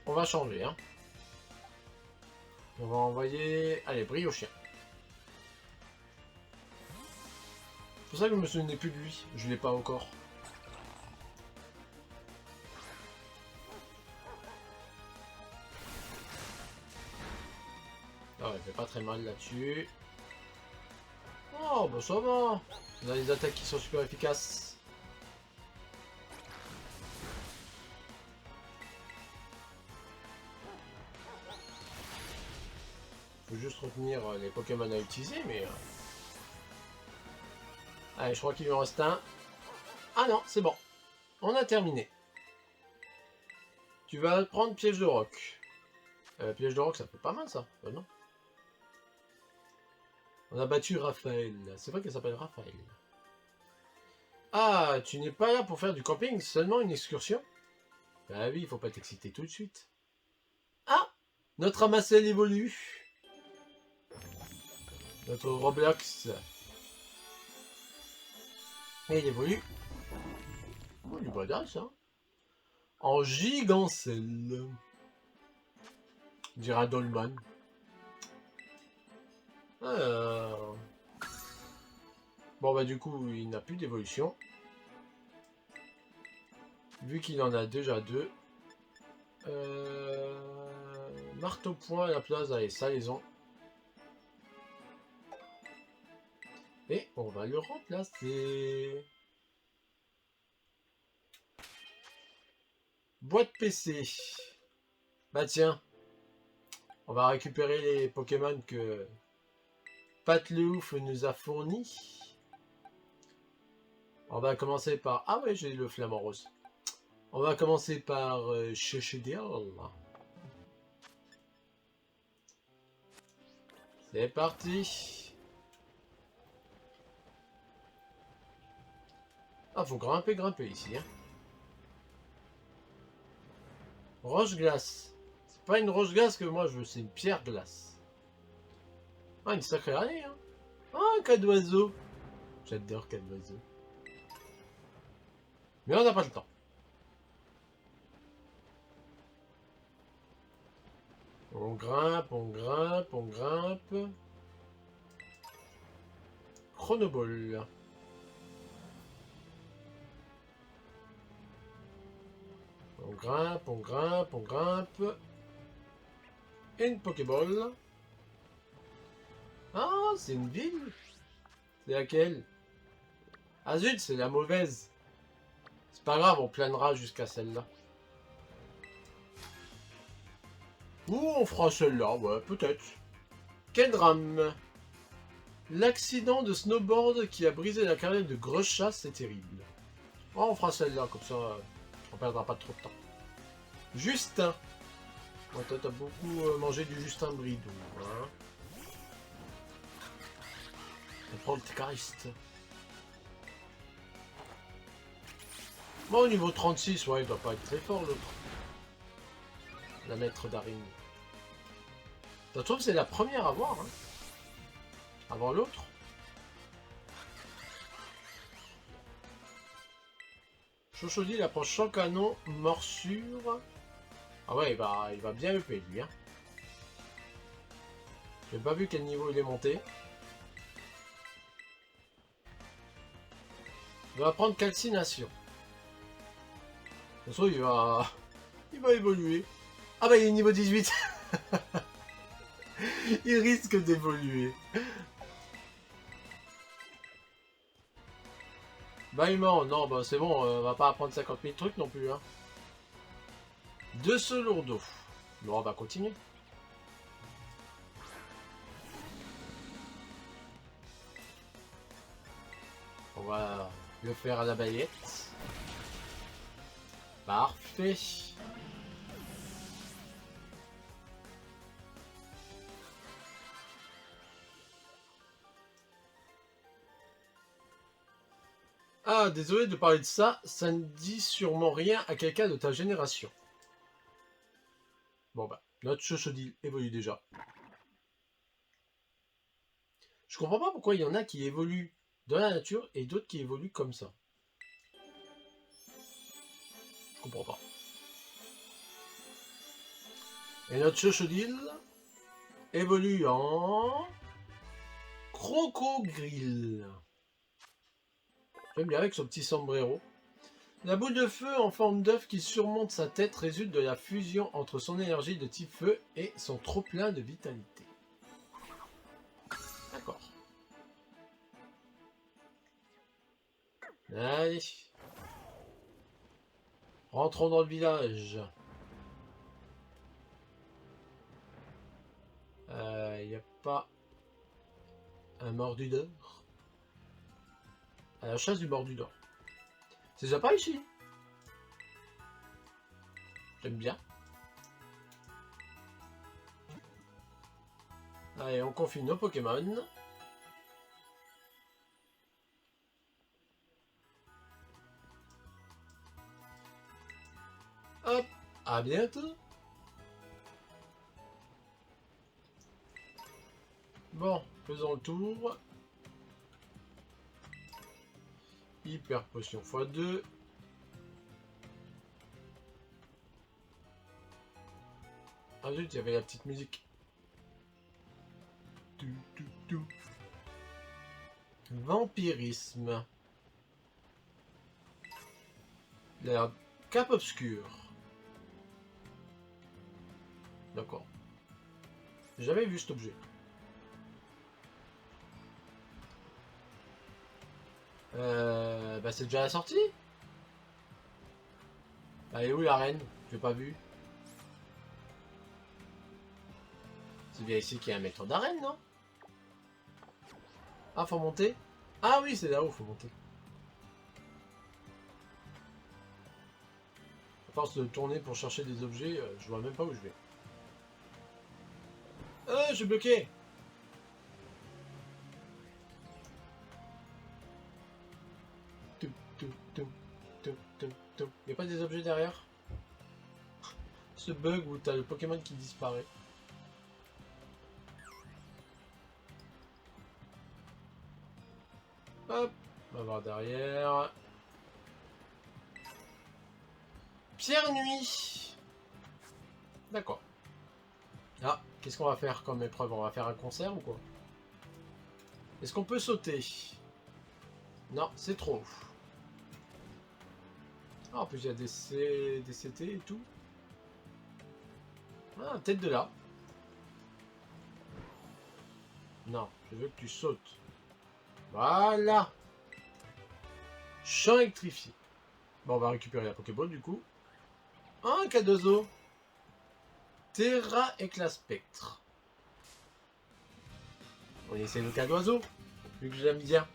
On va changer, hein. On va envoyer... Allez, Briochien. C'est pour ça que je me souvenais plus de lui. Je l'ai pas encore. Ah, il fait pas très mal là-dessus. Oh, bah ça va. On a des attaques qui sont super efficaces. Faut juste retenir les Pokémon à utiliser, mais... Allez, je crois qu'il lui en reste un. Ah non, c'est bon. On a terminé. Tu vas prendre Piège de Roc. Piège de Roc, ça fait pas mal, ça. Non. On a battu Raphaël. C'est vrai qu'elle s'appelle Raphaël. Ah, tu n'es pas là pour faire du camping, seulement une excursion? Bah oui, il faut pas t'exciter tout de suite. Ah, notre Amassel évolue. Notre Roblox. Et il évolue. Oh, du badass, hein. En Gigancelle. Dira Dolman. Bon bah du coup il n'a plus d'évolution. Vu qu'il en a déjà deux. Marteau point à la place, allez, salaison. Et on va le remplacer. Boîte PC. Bah tiens. On va récupérer les Pokémon que Patlouf nous a fournis. On va commencer par... Ah ouais, j'ai le flamant rose. On va commencer par Chechedial. C'est parti. Ah, faut grimper ici. Hein. Roche-glace. C'est pas une roche-glace que moi je veux, c'est une pierre-glace. Ah, une sacrée année, hein. Ah, un cas d'oiseau. J'adore cas d'oiseau. Mais on n'a pas le temps. On grimpe, on grimpe, on grimpe. Chronoball. On grimpe, on grimpe, on grimpe. Et une Pokéball. Ah, c'est une ville. C'est laquelle? Ah zut, c'est la mauvaise. C'est pas grave, on planera jusqu'à celle-là. Ou on fera celle-là, ouais, peut-être. Quel drame. L'accident de snowboard qui a brisé la carrière de Groscha, c'est terrible. Oh, on fera celle-là, comme ça, on perdra pas trop de temps. Justin. Ouais, toi, t'as beaucoup mangé du Justin Bridou. Hein. On prend le Tkarist. Bon, au niveau 36, ouais, il doit pas être très fort, l'autre. La maître d'Arim. Ça se trouve, c'est la première à voir. Hein. avant l'autre. Chochodi approche sans canon, morsure. Ah ouais, il va bien EP lui. Hein. J'ai pas vu quel niveau il est monté. Il va prendre calcination. De toute façon, il va évoluer. Ah bah il est niveau 18. Il risque d'évoluer. Bâillement, non, bah c'est bon, on va pas apprendre 50 000 trucs non plus. Hein. 2 sauts lourdeaux. Bon, on va continuer. On va le faire à la baguette. Parfait. Ah, désolé de parler de ça, ça ne dit sûrement rien à quelqu'un de ta génération. Bon bah, notre Chochodile évolue déjà. Je comprends pas pourquoi il y en a qui évoluent dans la nature et d'autres qui évoluent comme ça. Je comprends pas. Et notre Chochodile évolue en Crocogrill. J'aime bien avec son petit sombrero. La boule de feu en forme d'œuf qui surmonte sa tête résulte de la fusion entre son énergie de type feu et son trop-plein de vitalité. D'accord. Allez. Rentrons dans le village. Il n'y a pas un mordu d'or. À la chasse du mordu d'or. C'est déjà pas ici. J'aime bien. Allez, on confie nos Pokémon. Hop, à bientôt. Bon, faisons le tour. Hyper potion x2. Ah zut, il y avait la petite musique. Vampirisme. La cape obscure. D'accord. J'ai jamais vu cet objet. Bah c'est déjà la sortie. Elle est où la reine? J'ai pas vu. C'est bien ici qu'il y a un maître d'arène, non? Ah, faut monter? Ah oui, c'est là-haut, faut monter. À force de tourner pour chercher des objets, je vois même pas où je vais. Je suis bloqué! Il n'y a pas des objets derrière? Ce bug où t'as le Pokémon qui disparaît. Hop, on va voir derrière. Pierre Nuit. D'accord. Ah, qu'est-ce qu'on va faire comme épreuve? On va faire un concert ou quoi? Est-ce qu'on peut sauter? Non, c'est trop. Ah, en plus il y a des CT et tout. Ah, peut-être de là. Non, je veux que tu sautes. Voilà. Champ électrifié. Bon, on va récupérer la Pokéball du coup. Un Cadozo. Terra Éclat Spectre. On essaie le cas d'oiseau, vu que j'aime bien.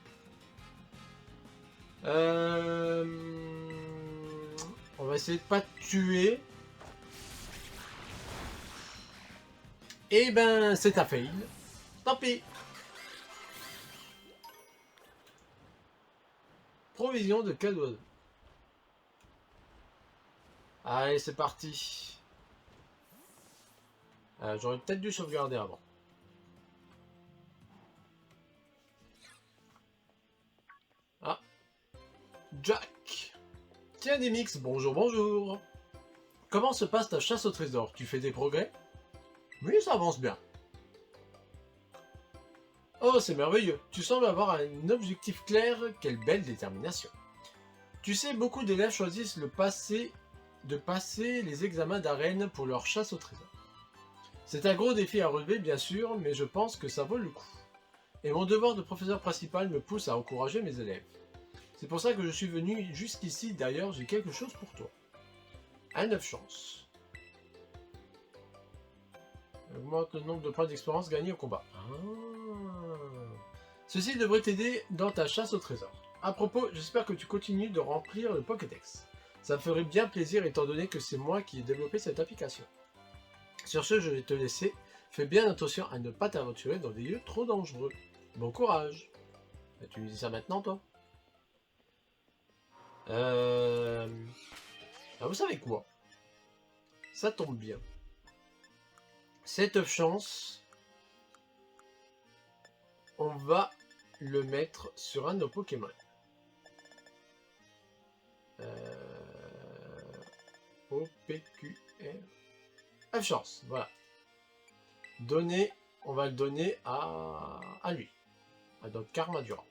On va essayer de pas te tuer. Et ben, c'est ta fail. Tant pis. Provision de cas d'oiseau. Allez, c'est parti. J'aurais peut-être dû sauvegarder avant. Tiens Demix, bonjour, bonjour. Comment se passe ta chasse au trésor? Tu fais des progrès? Oui, ça avance bien. Oh, c'est merveilleux. Tu sembles avoir un objectif clair. Quelle belle détermination. Tu sais, beaucoup d'élèves choisissent de passer les examens d'arène pour leur chasse au trésor. C'est un gros défi à relever, bien sûr, mais je pense que ça vaut le coup. Et mon devoir de professeur principal me pousse à encourager mes élèves. C'est pour ça que je suis venu jusqu'ici. D'ailleurs, j'ai quelque chose pour toi. Un 9 chances. Augmente le nombre de points d'expérience gagnés au combat. Ceci devrait t'aider dans ta chasse au trésor. À propos, j'espère que tu continues de remplir le Pokédex. Ça me ferait bien plaisir étant donné que c'est moi qui ai développé cette application. Sur ce, je vais te laisser. Fais bien attention à ne pas t'aventurer dans des lieux trop dangereux. Bon courage. Tu me dis ça maintenant, toi? Ah, vous savez quoi? Ça tombe bien. Cette chance, on va le mettre sur un de nos Pokémon. OPQR. F chance, voilà. Donner, on va le donner à lui. À notre Karmadura.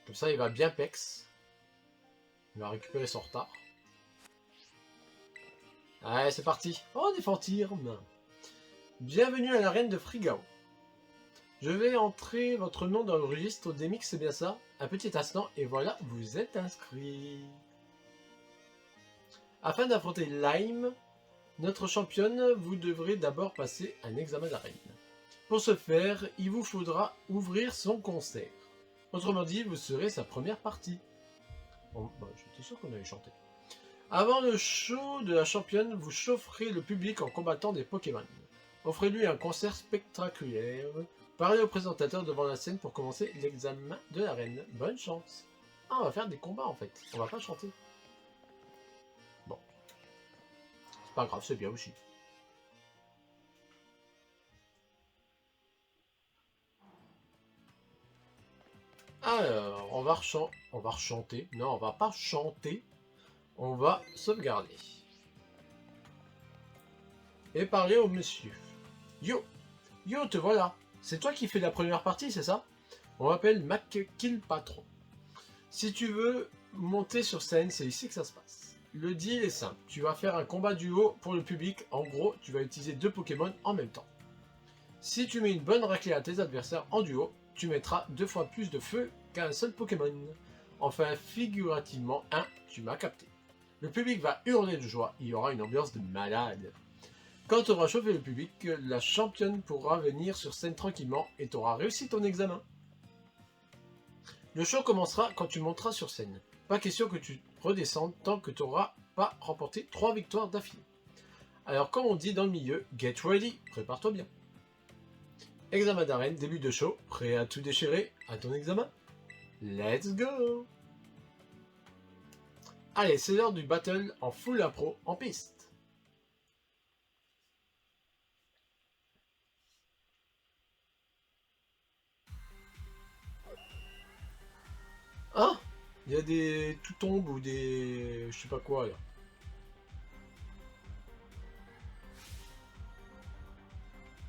Comme ça, il va bien pex. Il va récupérer son retard. Allez, c'est parti. Oh, des fantirmes. Bienvenue à l'arène de Frigao. Je vais entrer votre nom dans le registre d'Emix, c'est bien ça? Un petit instant, et voilà, vous êtes inscrit. Afin d'affronter Lime, notre championne, vous devrez d'abord passer un examen d'arène. Pour ce faire, il vous faudra ouvrir son concert. Autrement dit, vous serez sa première partie. Bon, bah, j'étais sûr qu'on allait chanter. Avant le show de la championne, vous chaufferez le public en combattant des Pokémon. Offrez-lui un concert spectaculaire. Parlez au présentateur devant la scène pour commencer l'examen de l'arène. Bonne chance. Ah, on va faire des combats en fait. On va pas chanter. Bon. C'est pas grave, c'est bien aussi. Alors, on va rechanter. Non, on va pas chanter. On va sauvegarder. Et parler au monsieur. Yo! Yo, te voilà! C'est toi qui fais la première partie, c'est ça? On m'appelle McKillpatron. Si tu veux monter sur scène, c'est ici que ça se passe. Le deal est simple. Tu vas faire un combat duo pour le public. En gros, tu vas utiliser 2 Pokémon en même temps. Si tu mets une bonne raclée à tes adversaires en duo, tu mettras 2 fois plus de feu qu'un seul Pokémon. Enfin, figurativement, tu m'as capté. Le public va hurler de joie, il y aura une ambiance de malade. Quand tu auras chauffé le public, la championne pourra venir sur scène tranquillement et tu auras réussi ton examen. Le show commencera quand tu monteras sur scène. Pas question que tu redescendes tant que tu n'auras pas remporté 3 victoires d'affilée. Alors comme on dit dans le milieu, get ready, prépare-toi bien. Examen d'arène, début de show, prêt à tout déchirer? À ton examen? Let's go! Allez, c'est l'heure du battle en full impro en piste. Ah! Il y a des tout tombes ou des... je sais pas quoi là.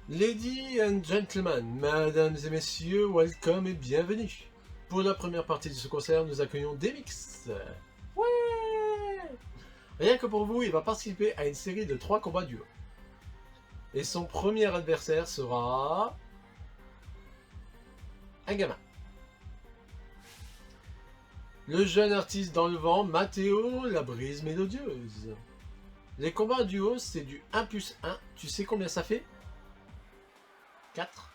Ladies and gentlemen, mesdames et messieurs, welcome et bienvenue. Pour la première partie de ce concert, nous accueillons Demix. Ouais! Rien que pour vous, il va participer à une série de 3 combats duo. Et son premier adversaire sera... un gamin. Le jeune artiste dans le vent, Mathéo, la brise mélodieuse. Les combats duo, c'est du 1 plus 1. Tu sais combien ça fait? 4.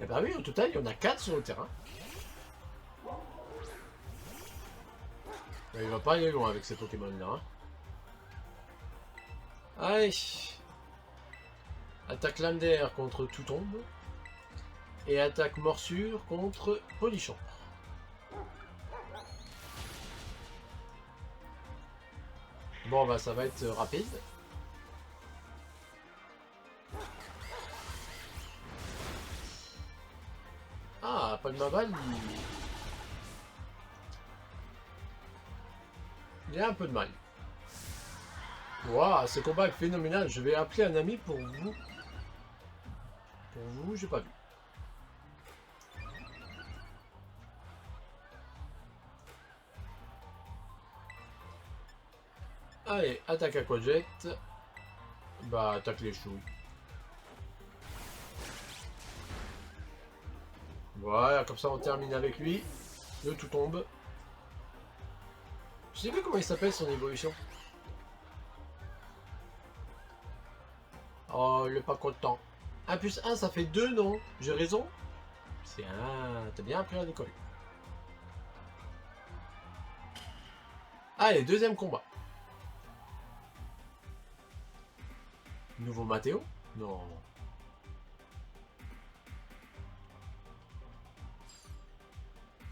Et bah oui, au total, il y en a 4 sur le terrain. Il va pas aller loin avec ces Pokémon-là. Hein. Allez. Attaque lame d'air contre tout tombe. Et attaque morsure contre Polichon. Bon, bah ça va être rapide. pas de ma balle, il a un peu de mal. Waouh, ce combat est phénoménal. Je vais appeler un ami pour vous. Pour vous, j'ai pas vu. Allez, attaque Aquajet. Bah, attaque les chouilles. Voilà, comme ça on termine avec lui. Le tout tombe. Je sais plus comment il s'appelle son évolution. Oh, le pas content. 1 plus 1, ça fait 2, non? J'ai raison? C'est un... T'as bien appris à l'école. Allez, deuxième combat. Nouveau Mathéo? Non.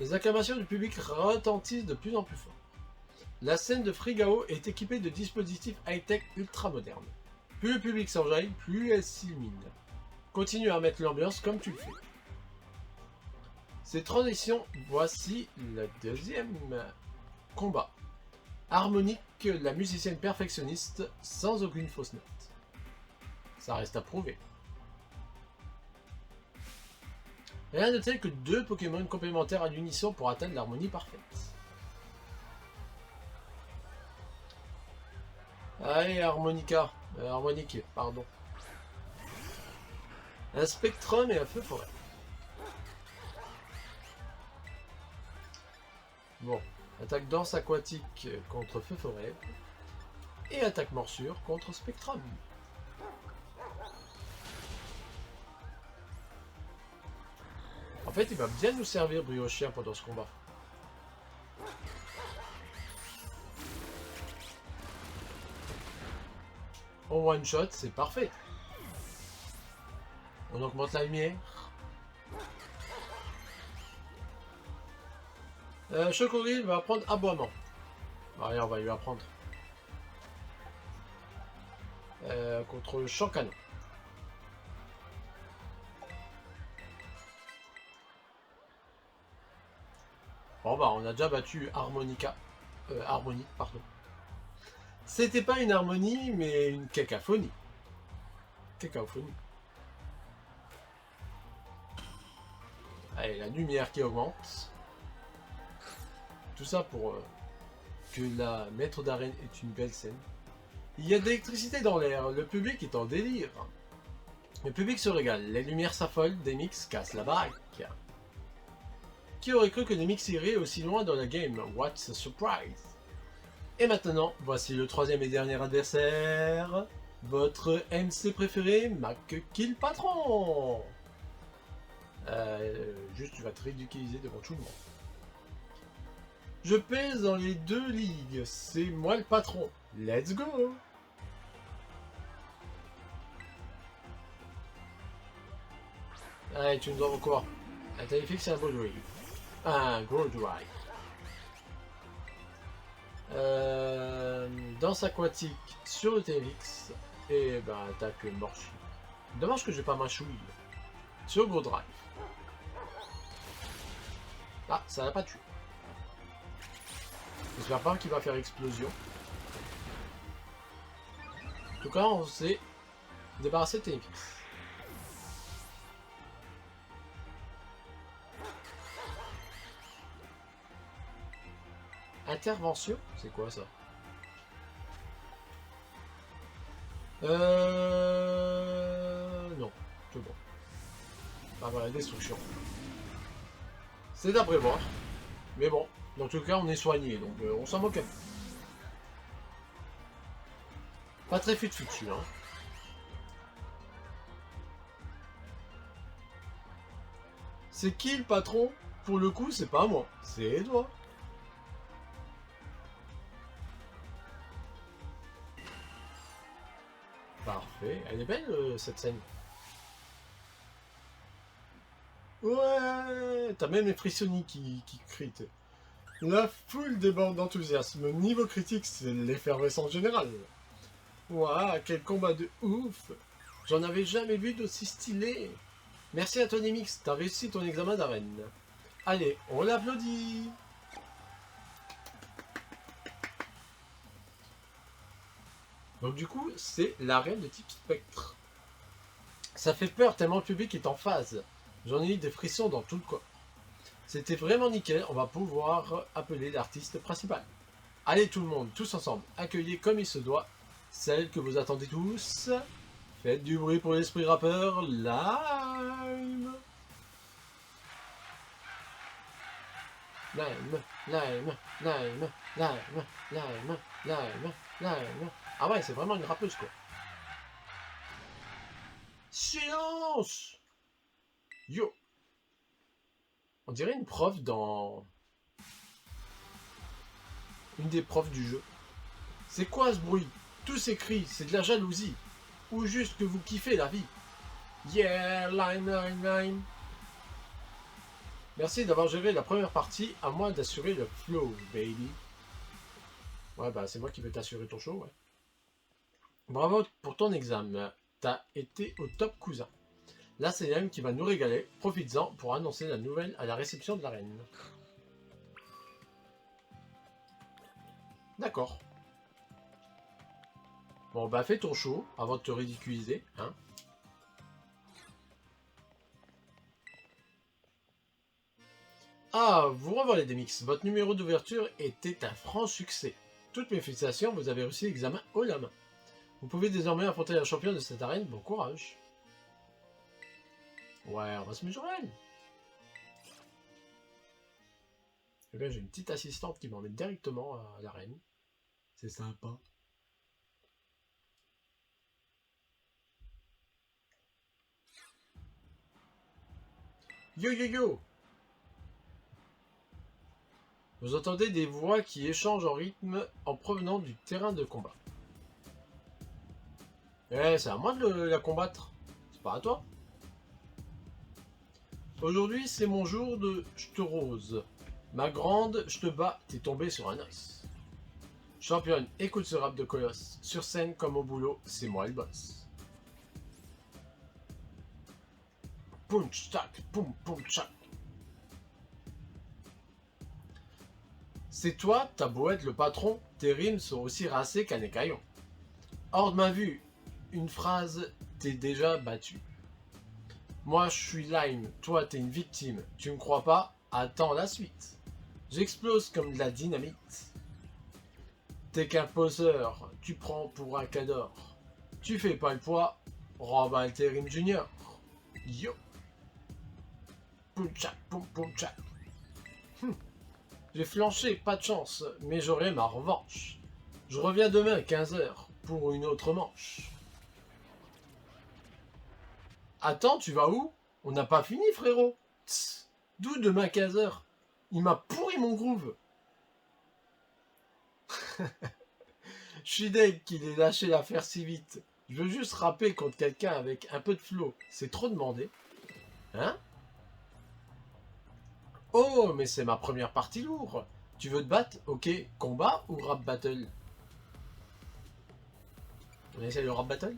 Les acclamations du public retentissent de plus en plus fort. La scène de Frigao est équipée de dispositifs high-tech ultra modernes. Plus le public s'enjaille, plus elle s'illumine. Continue à mettre l'ambiance comme tu le fais. Ces transitions, voici le deuxième combat. Harmonique, la musicienne perfectionniste, sans aucune fausse note. Ça reste à prouver. Rien de tel que 2 Pokémon complémentaires à l'unisson pour atteindre l'harmonie parfaite. Allez, Harmonique, pardon. Un Spectrum et un Feu Forêt. Bon, attaque danse aquatique contre Feu Forêt. Et attaque morsure contre Spectrum. En fait, il va bien nous servir Briochien pendant ce combat. On one shot, c'est parfait. On augmente la lumière. Chocodile va prendre aboiement. Allez, on va lui apprendre. Contre le champ canon. Bon bah on a déjà battu Harmonique, pardon. C'était pas une harmonie, mais une cacophonie. Cacophonie. Allez, la lumière qui augmente. Tout ça pour que la maître d'arène est une belle scène. Il y a de l'électricité dans l'air, le public est en délire. Le public se régale, les lumières s'affolent, des mix cassent la baraque. Qui aurait cru que des mix iraient aussi loin dans la game? What's a surprise? Et maintenant, voici le troisième et dernier adversaire. Votre MC préféré, Mac Kill Patron. Juste, tu vas te ridiculiser devant tout le monde. Je pèse dans les 2 ligues, c'est moi le patron. Let's go! Allez, tu nous envoies quoi? Un Téléfix et un Gold Drive. Un Gold Drive. Danse aquatique sur le Téléfix. Et ben, attaque morsure. Dommage que j'ai pas ma chouille. Sur Gold Drive. Ah, ça n'a pas tué. J'espère pas qu'il va faire explosion. En tout cas, on s'est débarrassé de Téléfix. Intervention? C'est quoi ça? Non, c'est bon. Ah voilà, destruction. C'est à prévoir. Mais bon, dans tout cas, on est soigné, donc on s'en moque un peu. Pas très fut-fut, hein. C'est qui le patron? Pour le coup, c'est pas moi, c'est Edouard. Parfait, elle est belle cette scène. Ouais, t'as même les frissonniers qui crient. La foule déborde d'enthousiasme. Niveau critique, c'est l'effervescence générale. Ouah, quel combat de ouf! J'en avais jamais vu d'aussi stylé. Merci à Tony Mix, t'as réussi ton examen d'arène. Allez, on l'applaudit. Donc du coup, c'est l'arène de type spectre. Ça fait peur tellement le public est en phase. J'en ai eu des frissons dans tout le corps. C'était vraiment nickel, on va pouvoir appeler l'artiste principal. Allez tout le monde, tous ensemble, accueillez comme il se doit celle que vous attendez tous. Faites du bruit pour l'esprit rappeur, Lime. Lime, Lime, Lime, Lime, Lime, Lime, Lime. Ah ouais, c'est vraiment une rappeuse quoi. Silence! Yo! On dirait une prof dans... une des profs du jeu. C'est quoi ce bruit? Tous ces cris, c'est de la jalousie. Ou juste que vous kiffez la vie. Yeah, Lime, Lime, Lime. Merci d'avoir géré la première partie, à moi d'assurer le flow, baby. Ouais, bah c'est moi qui vais t'assurer ton show, ouais. Bravo pour ton examen. T'as été au top, cousin. Là, c'est Lime qui va nous régaler. Profites-en pour annoncer la nouvelle à la réception de la reine. D'accord. Bon, bah fais ton show avant de te ridiculiser, hein. Ah, vous revoilà des mix. Votre numéro d'ouverture était un franc succès. Toutes mes félicitations, vous avez réussi l'examen haut la main. Vous pouvez désormais affronter la championne de cette arène, bon courage. Ouais, on va se mesurer. Et bien, j'ai une petite assistante qui m'emmène directement à l'arène. C'est sympa. Yo yo yo! Vous entendez des voix qui échangent en rythme en provenant du terrain de combat. Eh, c'est à moi de la combattre. C'est pas à toi. Aujourd'hui, c'est mon jour de j'te rose. Ma grande, je te bats, t'es tombé sur un os. Championne, écoute ce rap de colosse. Sur scène comme au boulot, c'est moi le boss. Punch, tac, poum, poum, tchac. C'est toi, t'as beau être le patron, tes rimes sont aussi racées qu'un écaillon. Hors de ma vue, une phrase, t'es déjà battu. Moi, je suis Lime, toi, t'es une victime. Tu me crois pas? Attends la suite. J'explose comme de la dynamite. T'es qu'un poseur, tu prends pour un cador. Tu fais pas le poids, remballe tes rimes junior. Yo! Poum tchac, poum poum tchac. J'ai flanché, pas de chance, mais j'aurai ma revanche. Je reviens demain 15h pour une autre manche. Attends, tu vas où? On n'a pas fini, frérot. Tss, d'où demain 15h? Il m'a pourri mon groove. Je suis deg qu'il ait lâché l'affaire si vite. Je veux juste rapper contre quelqu'un avec un peu de flow. C'est trop demandé. Hein? Oh, mais c'est ma première partie lourde. Tu veux te battre? Ok, combat ou rap battle? On essaie le rap battle?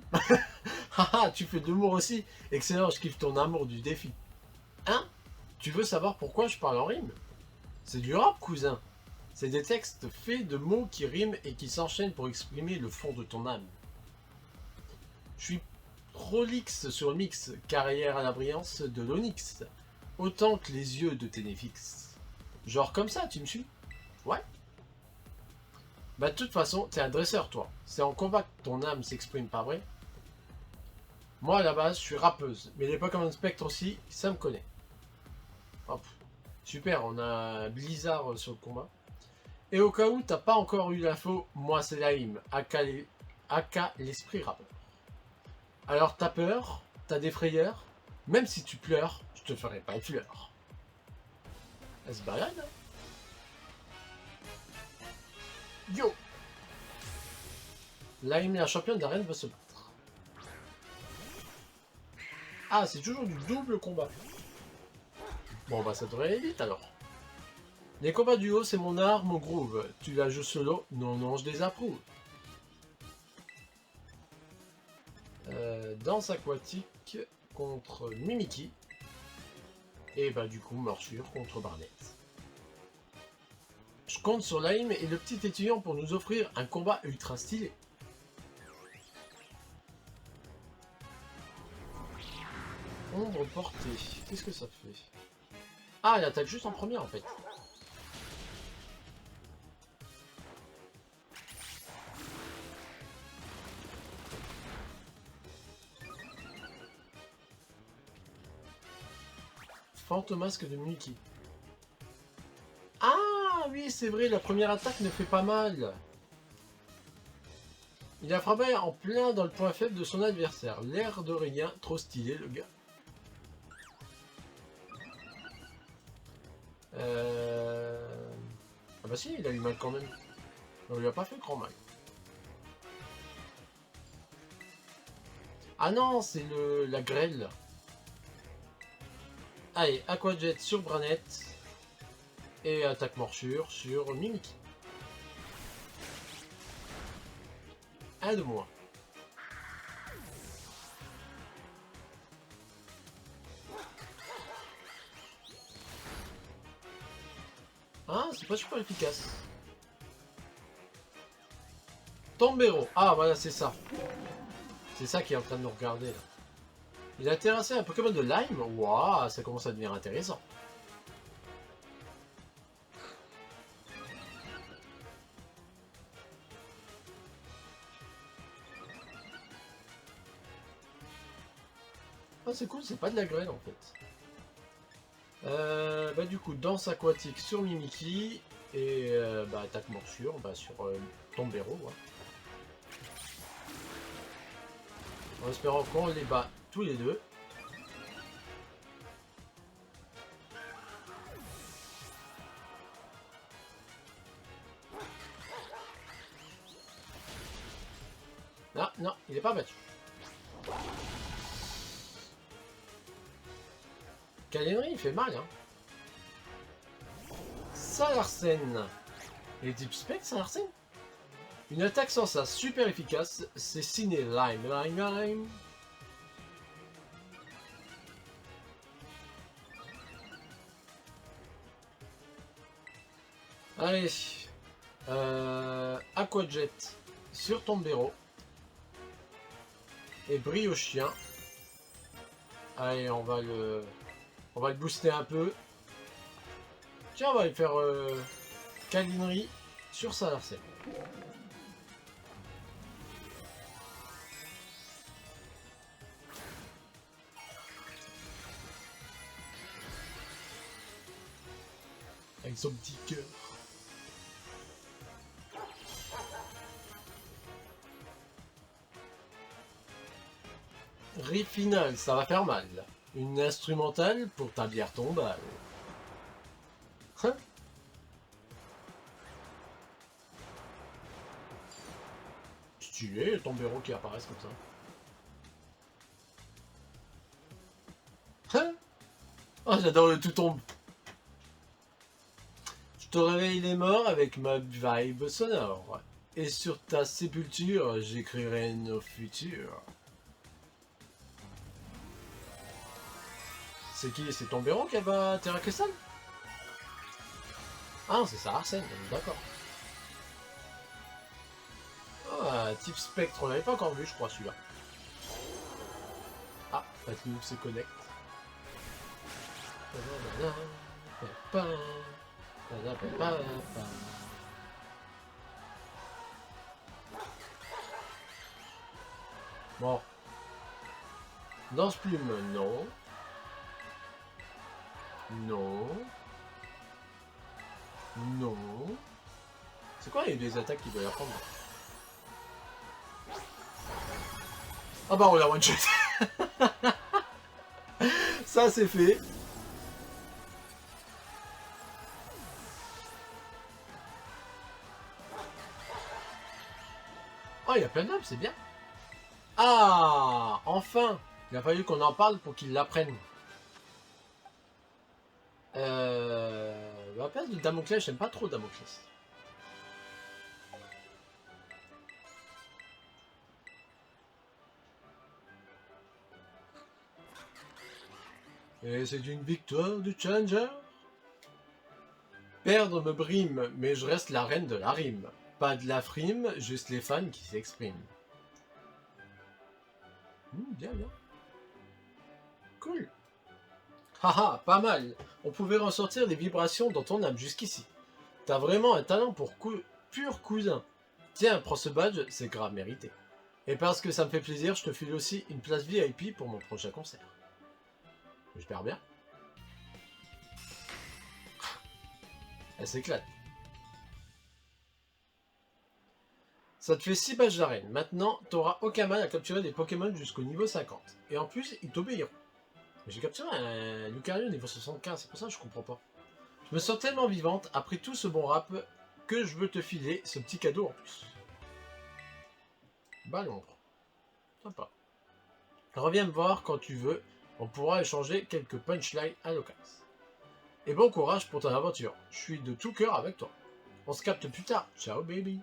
Haha, tu fais de l'humour aussi. Excellent, je kiffe ton amour du défi. Hein? Tu veux savoir pourquoi je parle en rime? C'est du rap, cousin. C'est des textes faits de mots qui riment et qui s'enchaînent pour exprimer le fond de ton âme. Je suis prolixe sur le mix, carrière à la brillance de l'onyx. Autant que les yeux de Ténéfix. Genre comme ça, tu me suis? Ouais. Bah de toute façon, t'es un dresseur, toi. C'est en combat que ton âme s'exprime, pas vrai? Moi, à la base, je suis rappeuse. Mais les Pokémon Spectre aussi, ça me connaît. Hop. Super, on a Blizzard sur le combat. Et au cas où t'as pas encore eu l'info, moi c'est Laïm, aka l'esprit rappeur. Alors t'as peur, t'as des frayeurs, même si tu pleures, je te ferai pas une fleur. Elle se balade, hein? Yo! Laïm, la championne d'arène, va se battre. Ah, c'est toujours du double combat. Bon bah ça devrait aller vite alors. Les combats duo, c'est mon art, mon groove. Tu la joues solo? Non, non, je désapprouve. Danse aquatique contre Mimiki. Et bah du coup, morsure contre Barnett. Je compte sur Laim et le petit étudiant pour nous offrir un combat ultra stylé. Ombre portée. Qu'est-ce que ça fait? Ah, il attaque juste en première en fait. Fantomasque de Mickey. Ah oui, c'est vrai, la première attaque ne fait pas mal. Il a frappé en plein dans le point faible de son adversaire. L'air de rien, trop stylé le gars. Ah bah si, il a eu mal quand même. On lui a pas fait grand mal. Ah non, c'est la grêle. Allez, Aquajet sur Branette. Et attaque morsure sur Mimikyu. Un de moins. Ah, c'est pas super efficace. Tombero. Ah, voilà, c'est ça. C'est ça qui est en train de nous regarder, là. Il a terrassé un Pokémon de Lime. Waouh, ça commence à devenir intéressant. Ah, c'est cool, c'est pas de la graine, en fait. Bah du coup, danse aquatique sur Mimikyu. Et bah, attaque morsure sur Tombero. Ouais. En espérant qu'on les bat tous les deux. Ah non, il est pas battu. Calenry, il fait mal, hein. Salarsen. Et type spec, Salarsen. Une attaque sans ça, super efficace. C'est ciné lime. Allez. Aquajet sur Tombero. Et Briochien. Allez, on va le booster un peu. Tiens, on va lui faire Calinerie sur Salarsen. Avec son petit cœur. Riff final, ça va faire mal. Une instrumentale pour ta bière tombale. Hein? Stylé, Tombero qui apparaissent comme ça. Hein? Oh, j'adore le tout tombe. Je te réveille les morts avec ma vibe sonore. Et sur ta sépulture, j'écrirai nos futurs. C'est qui? C'est Tombero qui va Terra Cristal? Ah, c'est ça, Arsène, d'accord. Ah, type spectre, on l'avait pas encore vu, je crois, celui-là. Ah, Patinouf se connecte. Bon. Danse plume, non. Non. Non. C'est quoi les attaques qu'il doit y apprendre? Ah bah on l'a one shot. Ça c'est fait. Oh, il y a plein d'hommes, c'est bien. Ah, enfin. Il a fallu qu'on en parle pour qu'il l'apprenne. À la place de Damoclès, j'aime pas trop Damoclès. Et c'est une victoire du Challenger. Perdre me brime, mais je reste la reine de la rime. Pas de la frime, juste les fans qui s'expriment. Bien, bien. Cool. Haha, pas mal. On pouvait ressortir des vibrations dans ton âme jusqu'ici. T'as vraiment un talent pour pur cousin. Tiens, prends ce badge, c'est grave mérité. Et parce que ça me fait plaisir, je te file aussi une place VIP pour mon prochain concert. J'espère bien. Elle s'éclate. Ça te fait 6 badges d'arène. Maintenant, t'auras aucun mal à capturer des Pokémon jusqu'au niveau 50. Et en plus, ils t'obéiront. J'ai capturé un Lucario niveau 75, c'est pour ça que je comprends pas. Je me sens tellement vivante après tout ce bon rap que je veux te filer ce petit cadeau en plus. Ballon. Sympa. Reviens me voir quand tu veux, on pourra échanger quelques punchlines à l'occasion. Et bon courage pour ton aventure, je suis de tout cœur avec toi. On se capte plus tard, ciao baby.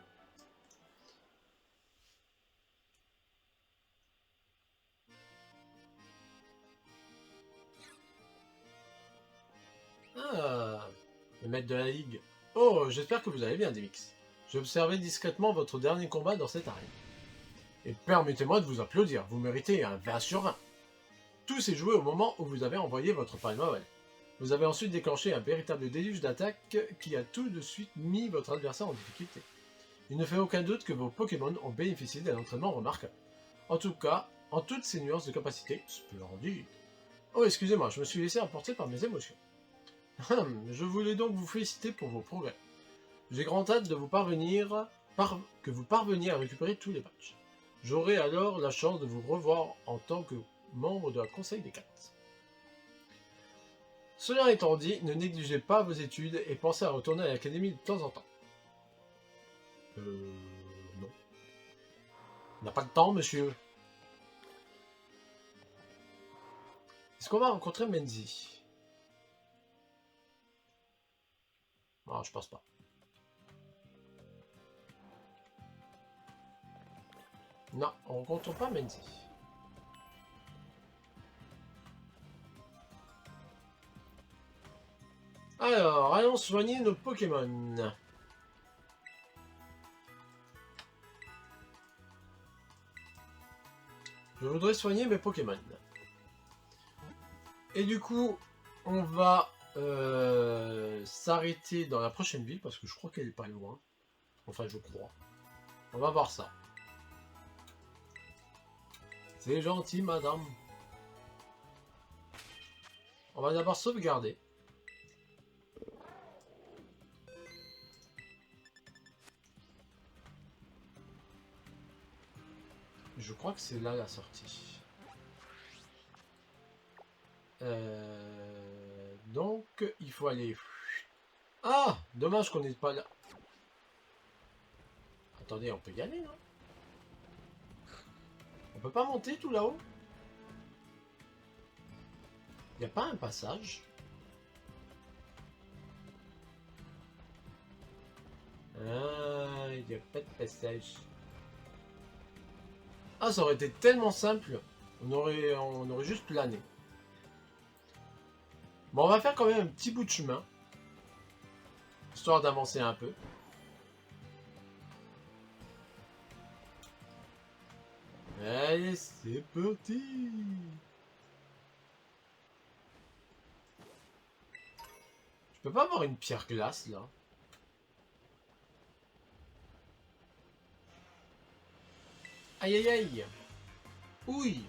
Ah, le maître de la ligue. Oh, j'espère que vous allez bien, Demix. J'ai observé discrètement votre dernier combat dans cette arène. Et permettez-moi de vous applaudir, vous méritez un 20 sur 20. Tout s'est joué au moment où vous avez envoyé votre Palmawell. Vous avez ensuite déclenché un véritable déluge d'attaques qui a tout de suite mis votre adversaire en difficulté. Il ne fait aucun doute que vos Pokémon ont bénéficié d'un entraînement remarquable. En tout cas, en toutes ces nuances de capacité, splendide. Oh, excusez-moi, je me suis laissé emporter par mes émotions. Je voulais donc vous féliciter pour vos progrès. J'ai grand hâte de vous que vous parveniez à récupérer tous les badges. J'aurai alors la chance de vous revoir en tant que membre de la Conseil des 4. Cela étant dit, ne négligez pas vos études et pensez à retourner à l'académie de temps en temps. Non. On n'a pas de temps, monsieur. Est-ce qu'on va rencontrer Menzi? Non, je pense pas. Non, on rencontre pas Menzi. Alors, allons soigner nos Pokémon. Je voudrais soigner mes Pokémon. Et du coup, on va s'arrêter dans la prochaine ville, parce que je crois qu'elle est pas loin. Enfin, je crois. On va voir ça. C'est gentil, madame. On va d'abord sauvegarder. Je crois que c'est là la sortie. Donc, il faut aller... Ah! Dommage qu'on n'est pas là. Attendez, on peut y aller, non? On peut pas monter tout là-haut? Y a pas un passage? Ah, y a pas de passage. Ah, ça aurait été tellement simple. On aurait juste plané. Bon, on va faire quand même un petit bout de chemin. Histoire d'avancer un peu. Allez, c'est parti. Je peux pas avoir une pierre glace, là? Aïe, aïe, aïe. Ouille.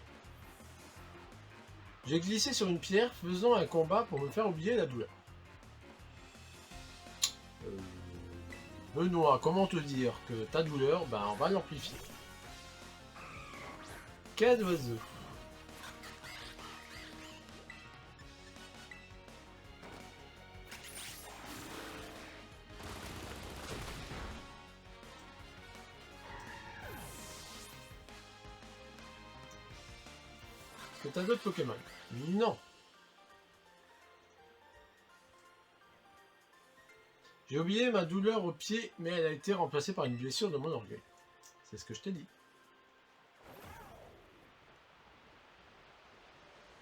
J'ai glissé sur une pierre faisant un combat pour me faire oublier la douleur. Benoît, comment te dire que ta douleur, ben on va l'amplifier. Cas d'oiseau. Est-ce que t'as d'autres Pokémon? Non. J'ai oublié ma douleur au pied, mais elle a été remplacée par une blessure de mon orgueil. C'est ce que je t'ai dit.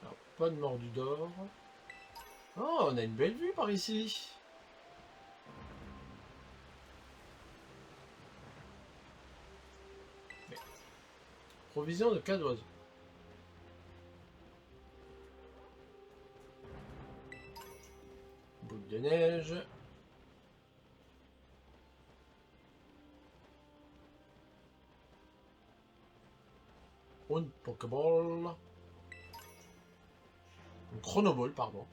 Alors, pas de mordu d'or. Oh, on a une belle vue par ici. Provision de 4 oiseaux. Boule de neige. Une Pokéball. Une Chronoball, pardon.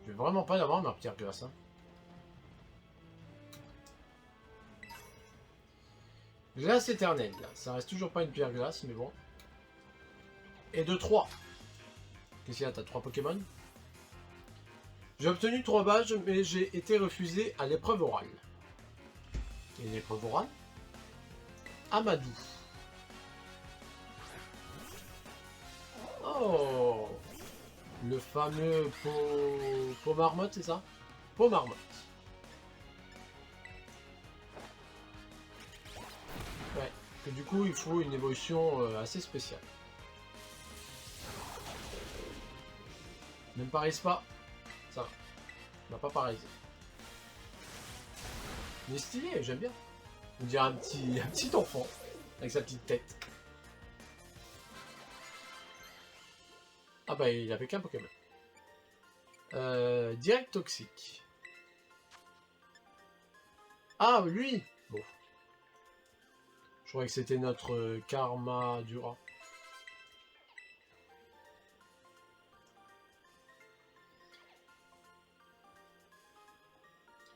Je vais vraiment pas l'avoir ma pierre glace. Hein. Glace éternelle. Ça reste toujours pas une pierre glace, mais bon. Et de 3. Qu'est-ce qu'il y a? T'as 3 Pokémon? J'ai obtenu 3 badges, mais j'ai été refusé à l'épreuve orale. Et l'épreuve orale? Amadou. Oh! Le fameux pot marmotte, c'est ça? Pot marmotte. Ouais. Que du coup, il faut une évolution assez spéciale. Ne me paralyse pas. Ça va. On va pas paralyser. Il est stylé, j'aime bien. On dirait un petit enfant. Avec sa petite tête. Ah bah il avait qu'un Pokémon. Direct toxique. Ah lui. Bon. Je croyais que c'était notre Karma Dura.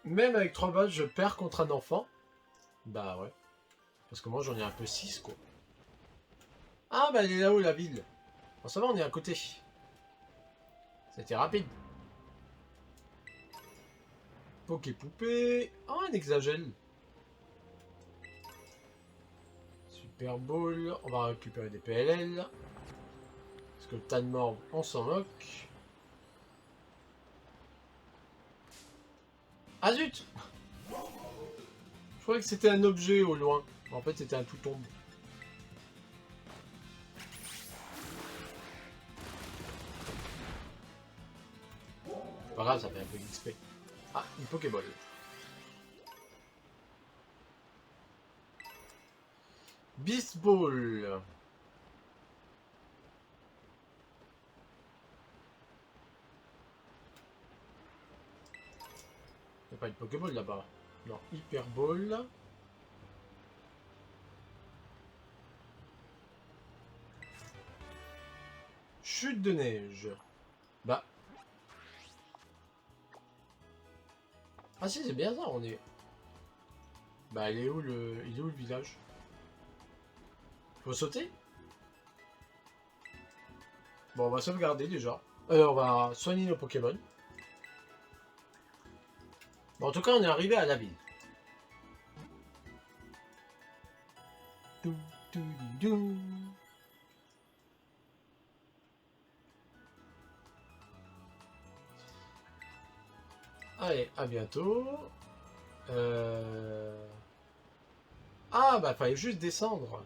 Même avec 3 badges, je perds contre un enfant. Bah ouais. Parce que moi j'en ai un peu 6 quoi. Ah bah elle est là-haut la ville. Bon ça va, on est à côté. C'était rapide. Poké-poupée. Oh un Hexagel. Super Ball. On va récupérer des PLL. Parce que le tas de morts, on s'en moque. Ah zut! Je croyais que c'était un objet au loin. En fait c'était un tout tombe. Pas grave, ça fait un peu d'XP. Ah, une Pokéball. Beast Ball. Il n'y a pas une Pokéball là-bas. Non, Hyper Ball. Chute de neige. Bah. Ah si, c'est bien ça, on est... Bah, il est où le village? Faut sauter? Bon, on va sauvegarder déjà. On va soigner nos Pokémon. Bon, en tout cas, on est arrivé à la ville. Dou, dou, dou, dou. Allez, à bientôt. Ah, bah, fallait juste descendre.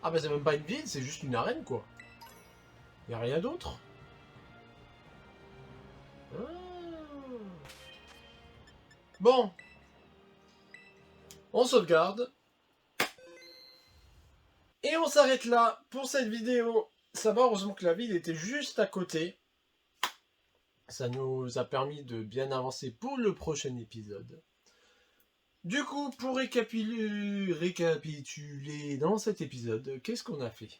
Ah, bah, c'est même pas une ville, c'est juste une arène, quoi. Y a rien d'autre. Ah. Bon. On sauvegarde. Et on s'arrête là pour cette vidéo. Ça va, heureusement que la ville était juste à côté. Ça nous a permis de bien avancer pour le prochain épisode. Du coup, pour récapituler dans cet épisode, qu'est-ce qu'on a fait?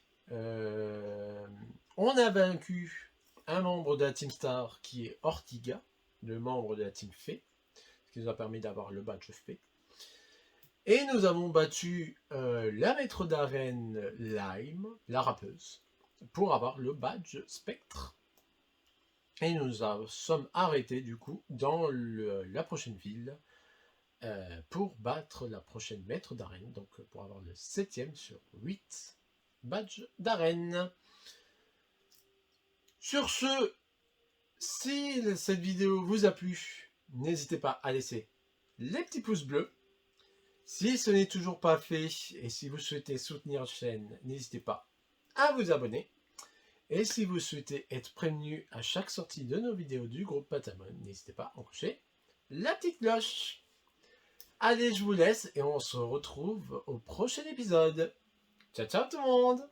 On a vaincu un membre de la Team Star qui est Ortiga, le membre de la Team Fée, ce qui nous a permis d'avoir le badge Fée. Et nous avons battu la maître d'arène Lime, la rappeuse, pour avoir le badge Spectre. Et nous sommes arrêtés du coup dans la prochaine ville pour battre la prochaine maître d'arène, donc pour avoir le 7ème sur 8 badges d'arène. Sur ce, si cette vidéo vous a plu, n'hésitez pas à laisser les petits pouces bleus. Si ce n'est toujours pas fait et si vous souhaitez soutenir la chaîne, n'hésitez pas à vous abonner. Et si vous souhaitez être prévenu à chaque sortie de nos vidéos du groupe Patamon, n'hésitez pas à enclencher la petite cloche. Allez, je vous laisse et on se retrouve au prochain épisode. Ciao, ciao tout le monde!